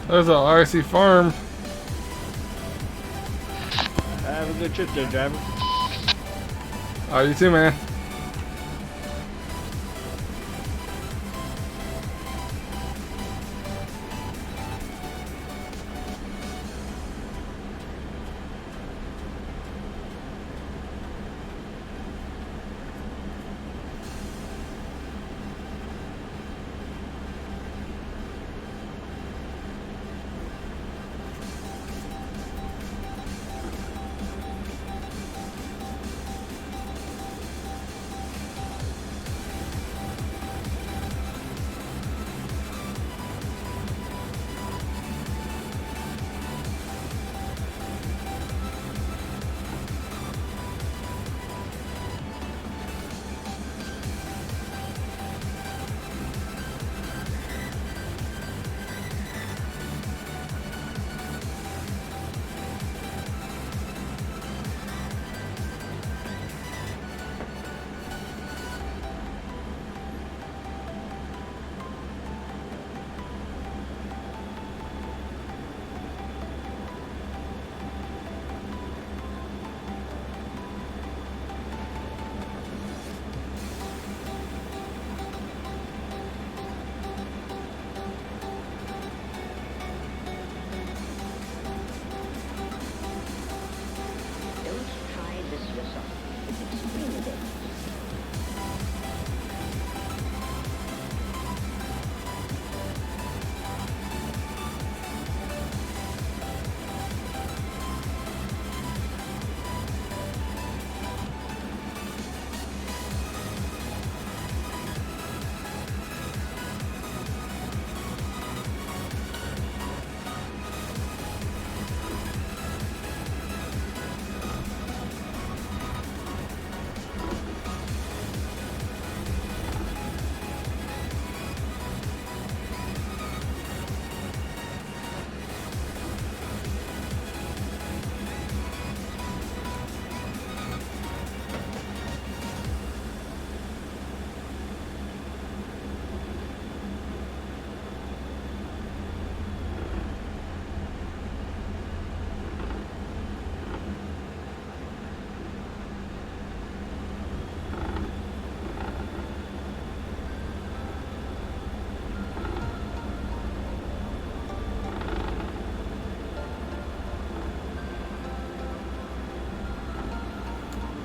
There's a icy farm. Have a good trip there, driver. You too, man.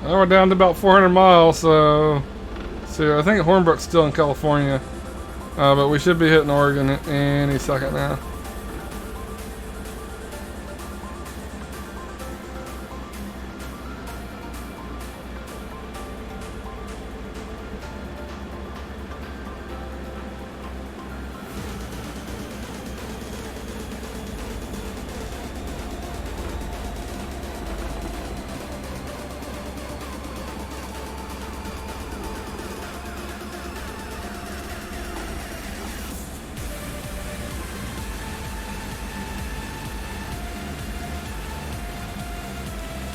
Well, we're down to about 400 miles, so I think Hornbrook's still in California, but we should be hitting Oregon any second now.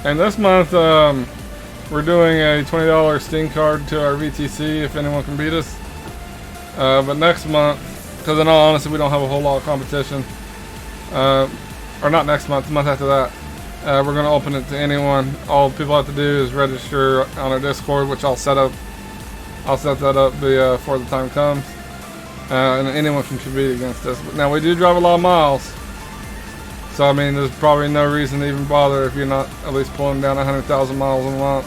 And this month, we're doing a $20 Steam card to our VTC if anyone can beat us. But next month, because in all honesty, we don't have a whole lot of competition. Or not next month, the month after that. We're going to open it to anyone. All people have to do is register on our Discord, which I'll set up. I'll set that up before the time comes. And anyone can compete against us. But now we do drive a lot of miles. So I mean, there's probably no reason to even bother if you're not at least pulling down 100,000 miles a month.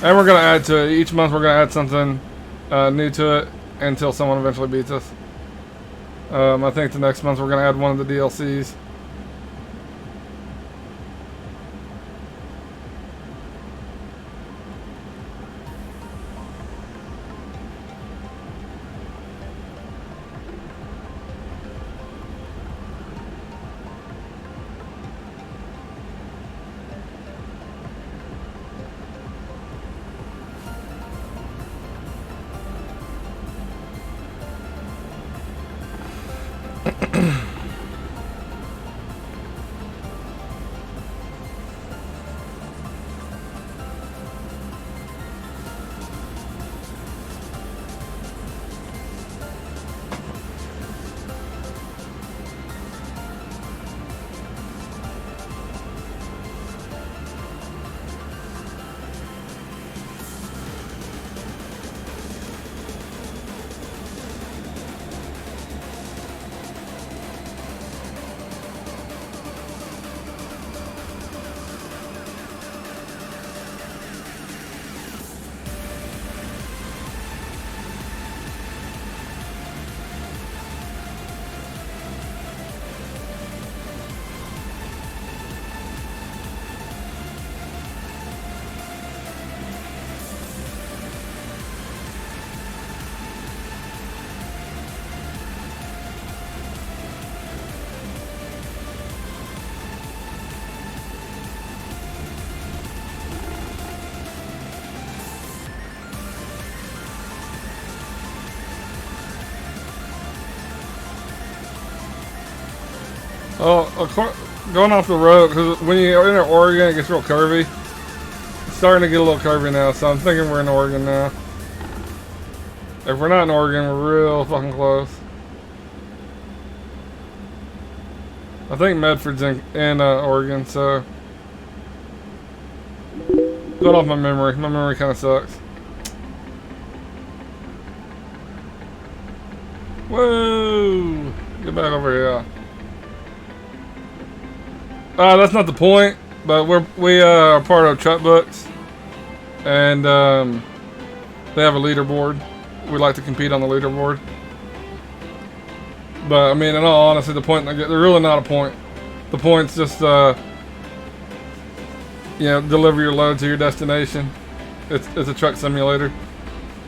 And we're going to add to it. Each month we're going to add something new to it until someone eventually beats us. I think the next month we're going to add one of the DLCs. Oh, going off the road, because when you're in Oregon, it gets real curvy. It's starting to get a little curvy now, so I'm thinking we're in Oregon now. If we're not in Oregon, we're real fucking close. I think Medford's in Oregon, so... Going off my memory. My memory kind of sucks. Whoa! Get back over here. That's not the point, but we are part of Truck Books, and they have a leaderboard. We like to compete on the leaderboard. But I mean, in all honesty, the point, they're really not a point. The point's just you know, deliver your load to your destination. It's a truck simulator.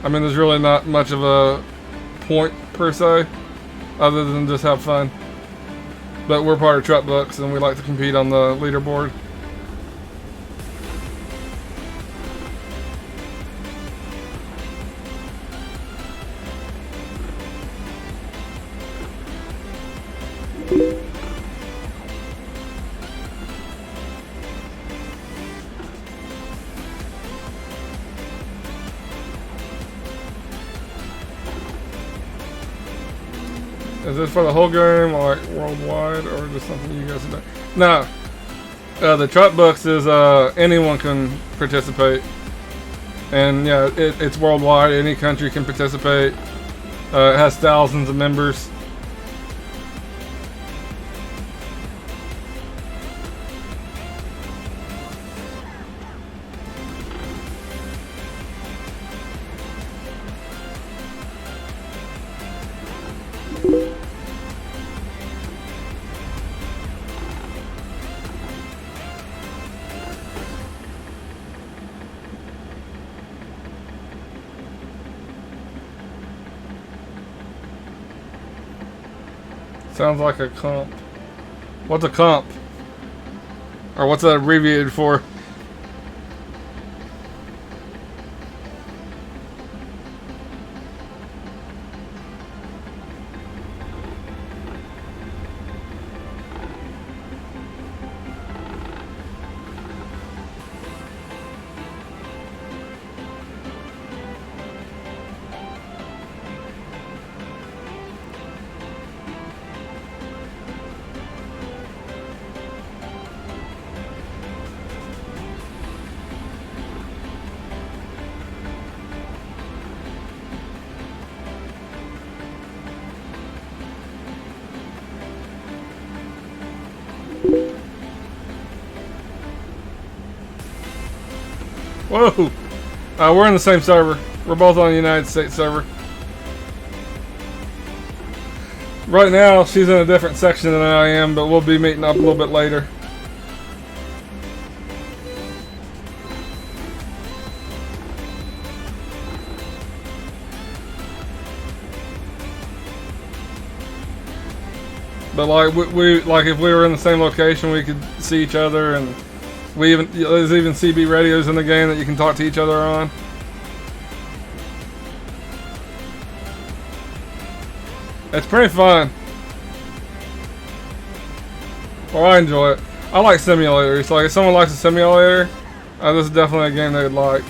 I mean, there's really not much of a point per se, other than just have fun. But we're part of Truck Books, and we like to compete on the leaderboard. Is this for the whole game, or like worldwide, or just something you guys do? No. The Truck Books is anyone can participate, and yeah, it's worldwide. Any country can participate. It has thousands of members. Sounds like a comp. What's a comp? Or what's that abbreviated for? Whoa! We're in the same server. We're both on the United States server. Right now, she's in a different section than I am, but we'll be meeting up a little bit later. But like we like if we were in the same location, we could see each other, and there's even CB radios in the game that you can talk to each other on. It's pretty fun. Well, I enjoy it. I like simulators. Like if someone likes a simulator, this is definitely a game they would like.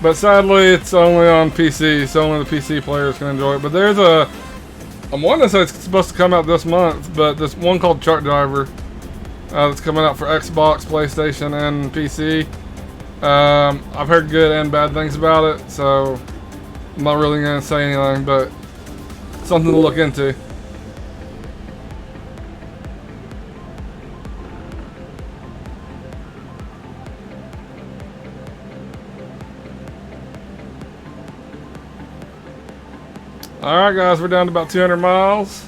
But sadly, it's only on PC, so only the PC players can enjoy it. But there's I'm wanting to say it's supposed to come out this month, but this one called Truck Driver that's coming out for Xbox, PlayStation, and PC. I've heard good and bad things about it, so I'm not really going to say anything, but something to look into. Alright guys, we're down to about 200 miles.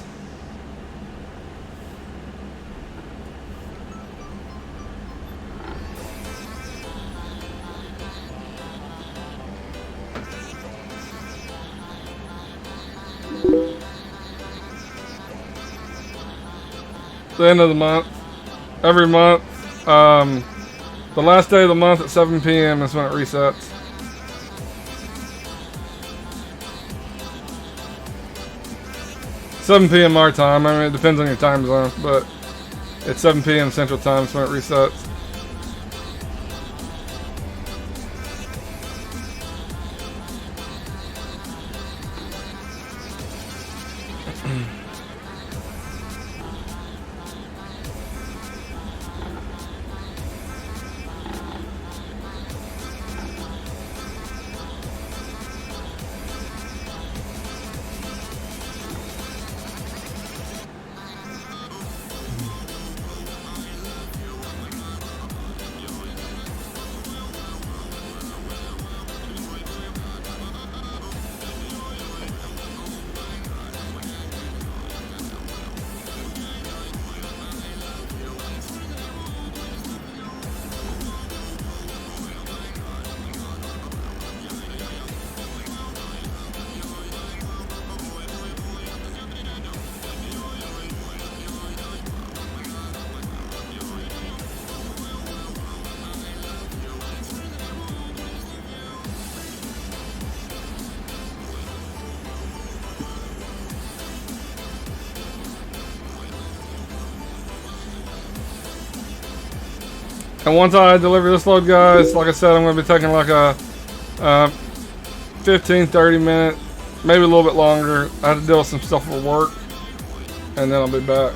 The end of the month. Every month. The last day of the month at 7 p.m. is when it resets. $7 p.m. our time. I mean, it depends on your time zone, but it's 7 p.m. Central Time is when it resets. And once I deliver this load, guys, like I said, I'm going to be taking like a 15-30 minute, maybe a little bit longer. I have to deal with some stuff for work, and then I'll be back.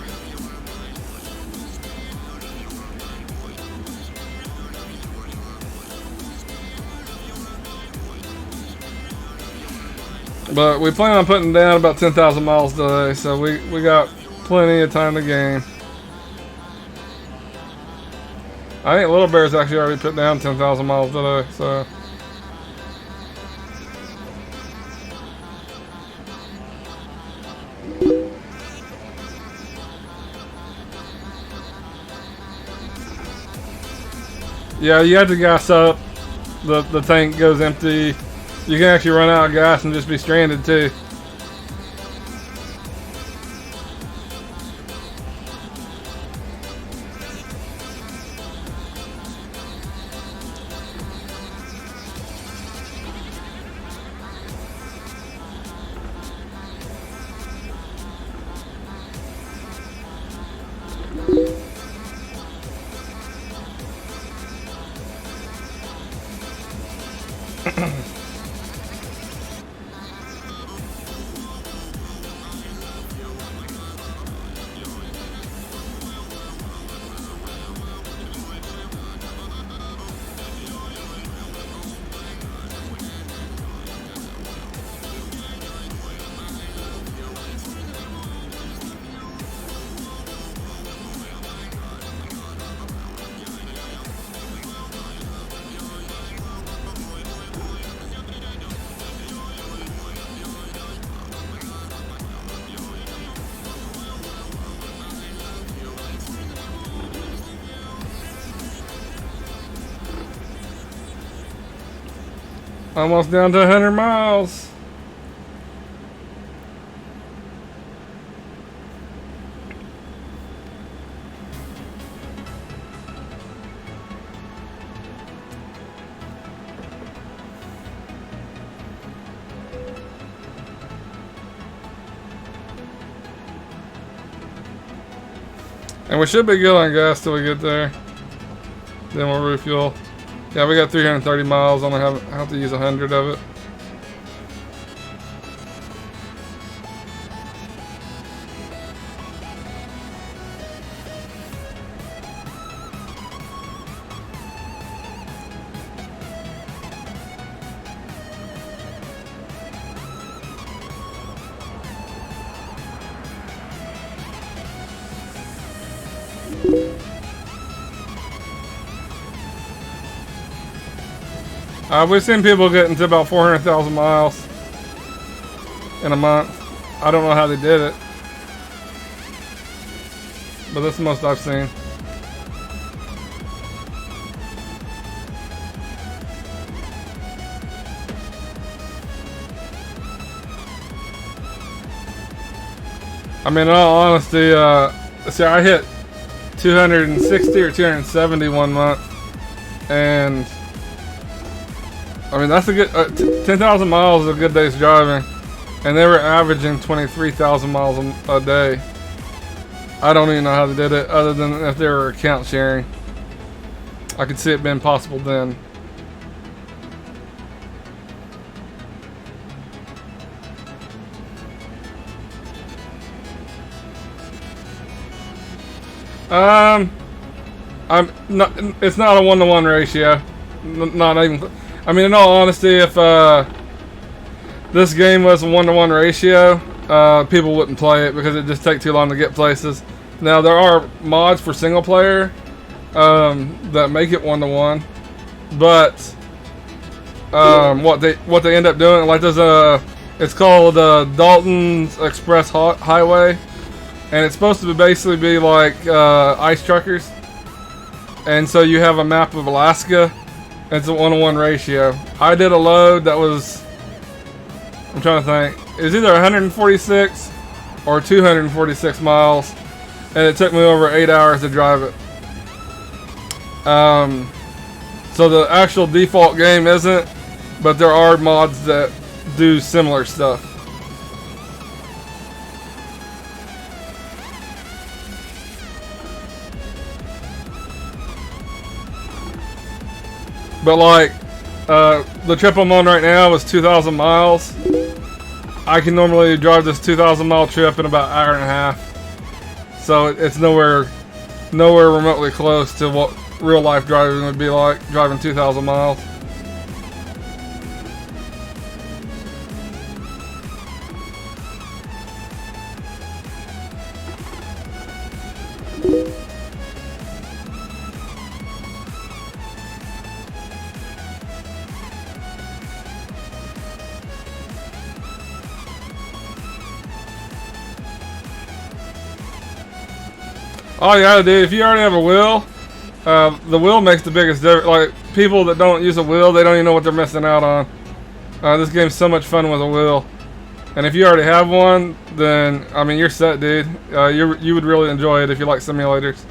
But we plan on putting down about 10,000 miles today, so we got plenty of time to game. I think Little Bear's actually already put down 10,000 miles today, so. Yeah, you have to gas up. the tank goes empty. You can actually run out of gas and just be stranded too. Almost down to 100 miles. And we should be good on gas till we get there. Then we'll refuel. Yeah, we got 330 miles. Only have to use 100 of it. We've seen people getting to about 400,000 miles in a month. I don't know how they did it, but that's the most I've seen. I mean, in all honesty, see, I hit 260 or 270 one month, and I mean, that's a good 10,000 miles is a good day's driving, and they were averaging 23,000 miles a day. I don't even know how they did it, other than if they were account sharing. I could see it being possible then. I'm not. It's not a 1-to-1 ratio. Not even. I mean, in all honesty, if this game was a 1-to-1 ratio, people wouldn't play it because it just take too long to get places. Now there are mods for single player that make it 1-to-1, but what they end up doing, like there's it's called Dalton's Express Highway, and it's supposed to basically be like ice truckers, and so you have a map of Alaska. It's a 1-to-1 ratio. I did a load that was, I'm trying to think, it was either 146 or 246 miles, and it took me over 8 hours to drive it. So the actual default game isn't, but there are mods that do similar stuff. But like, the trip I'm on right now is 2,000 miles. I can normally drive this 2,000 mile trip in about an hour and a half. So it's nowhere remotely close to what real life driving would be like, driving 2,000 miles. All you gotta do, if you already have a wheel, The wheel makes the biggest difference. Like, people that don't use a wheel, they don't even know what they're missing out on. This game's so much fun with a wheel. And if you already have one, then, I mean, you're set, dude. You would really enjoy it if you like simulators.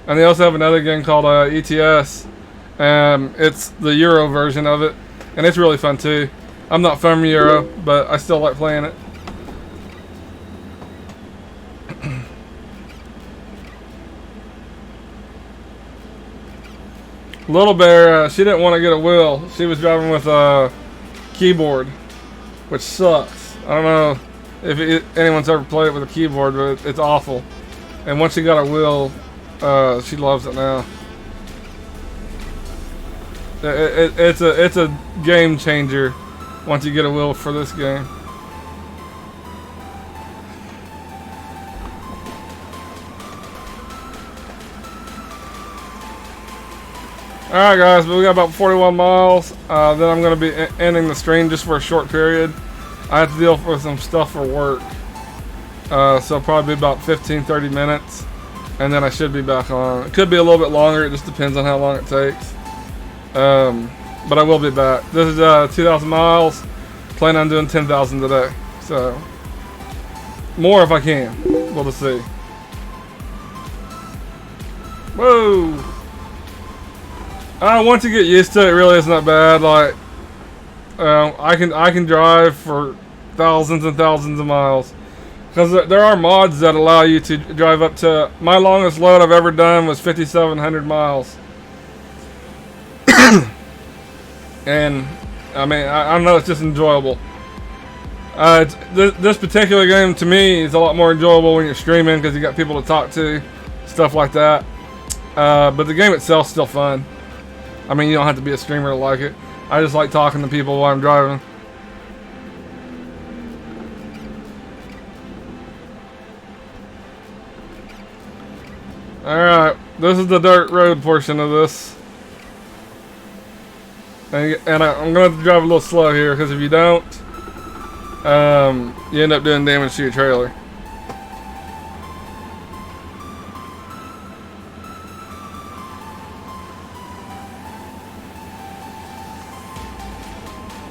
And they also have another game called ETS. It's the Euro version of it. And it's really fun, too. I'm not from Euro, but I still like playing it. Little Bear, she didn't want to get a wheel. She was driving with a keyboard, which sucks. I don't know if anyone's ever played it with a keyboard, but it's awful. And once she got a wheel, she loves it now. It's a game changer once you get a wheel for this game. Alright guys, but we got about 41 miles. Then I'm going to be ending the stream just for a short period. I have to deal with some stuff for work. So probably about 15-30 minutes. And then I should be back on. It could be a little bit longer, it just depends on how long it takes. But I will be back. This is 2,000 miles. Plan on doing 10,000 today. So, more if I can. We'll just see. Whoa! Once you get used to it, it really isn't that bad. Like, I can drive for thousands and thousands of miles. Because there are mods that allow you to drive up to... My longest load I've ever done was 5,700 miles. And, I mean, I know it's just enjoyable. This particular game, to me, is a lot more enjoyable when you're streaming because you got people to talk to. Stuff like that. But the game itself is still fun. I mean, you don't have to be a streamer to like it. I just like talking to people while I'm driving. Alright, this is the dirt road portion of this. And I'm going to have to drive a little slow here, because if you don't, you end up doing damage to your trailer.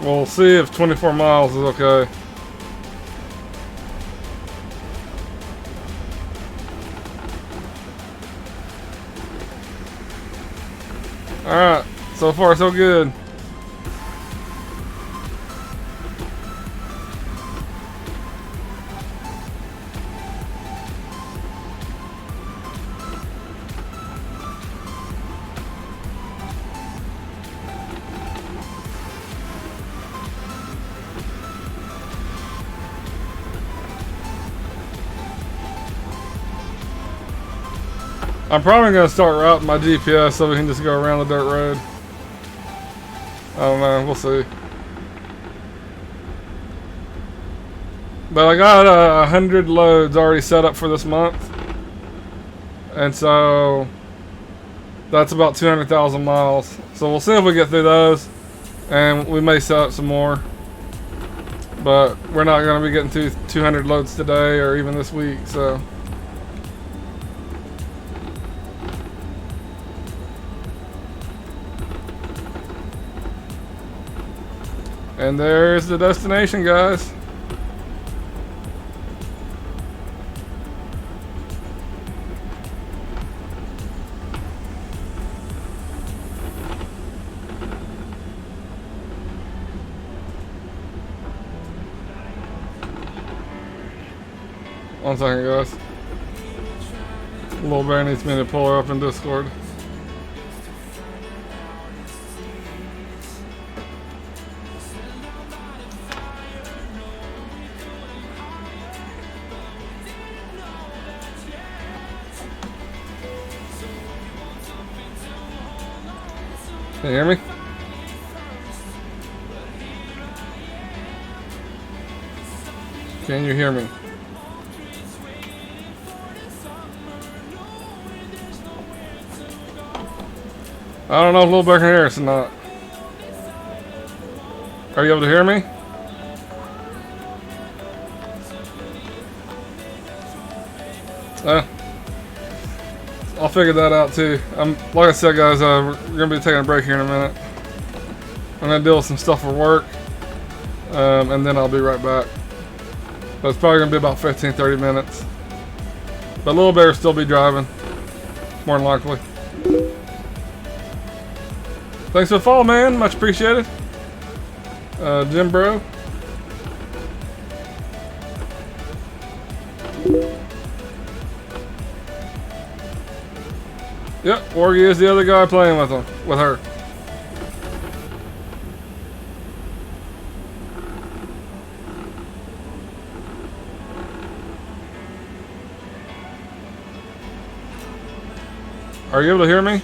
We'll see if 24 miles is okay. Alright, so far so good. I'm probably going to start routing my GPS so we can just go around the dirt road. I don't know, we'll see. But I got 100 loads already set up for this month. And so that's about 200,000 miles. So we'll see if we get through those. And we may set up some more. But we're not going to be getting through 200 loads today or even this week, so... And there's the destination, guys. One second, guys. Little Bear needs me to pull her up in Discord. Can you hear me? Can you hear me? I don't know if Little Bear can hear us or not. Are you able to hear me? I'll figure that out too. Like I said, guys, we're gonna be taking a break here in a minute. I'm gonna deal with some stuff for work, and then I'll be right back. But it's probably gonna be about 15-30 minutes. But Little Bear will still be driving, more than likely. Thanks for the follow, man. Much appreciated. Jim Bro. Yep, Worggy is the other guy playing with her. Are you able to hear me?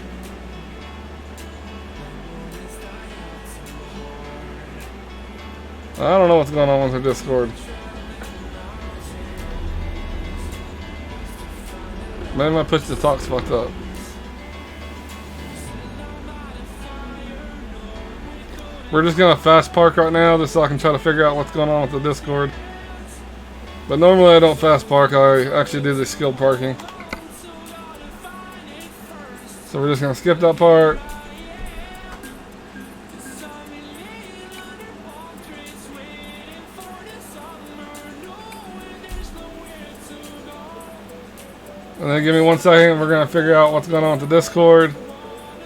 I don't know what's going on with the Discord. Maybe my push to talk's fucked up. We're just gonna fast park right now just so I can try to figure out what's going on with the Discord. But normally I don't fast park, I actually do the skilled parking. So we're just gonna skip that part. And then give me 1 second, we're gonna figure out what's going on with the Discord.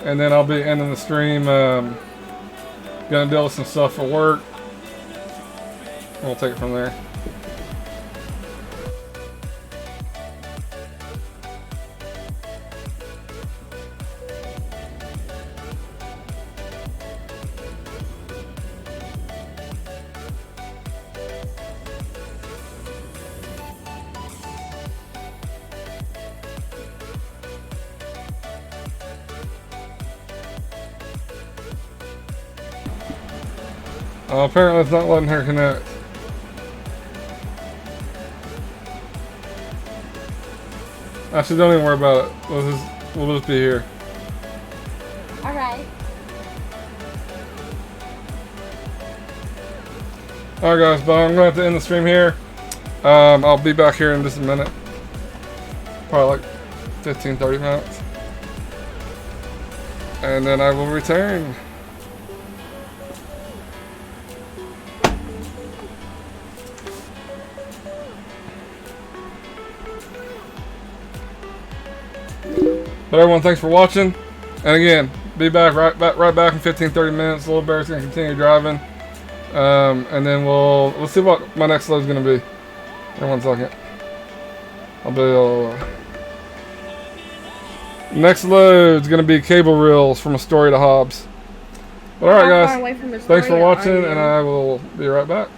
And then I'll be ending the stream. Gonna deal with some stuff for work. And we'll take it from there. Apparently it's not letting her connect. Actually, don't even worry about it. We'll just be here. Alright. Alright guys, but I'm gonna have to end the stream here. I'll be back here in just a minute. Probably like 15-30 minutes. And then I will return. But everyone, thanks for watching. And again, be back right back in 15-30 minutes. Little Bear's gonna continue driving. And then we'll see what my next load's gonna be. In 1 second. Next load's gonna be cable reels from A Story to Hobbs. But alright guys, thanks for watching and I will be right back.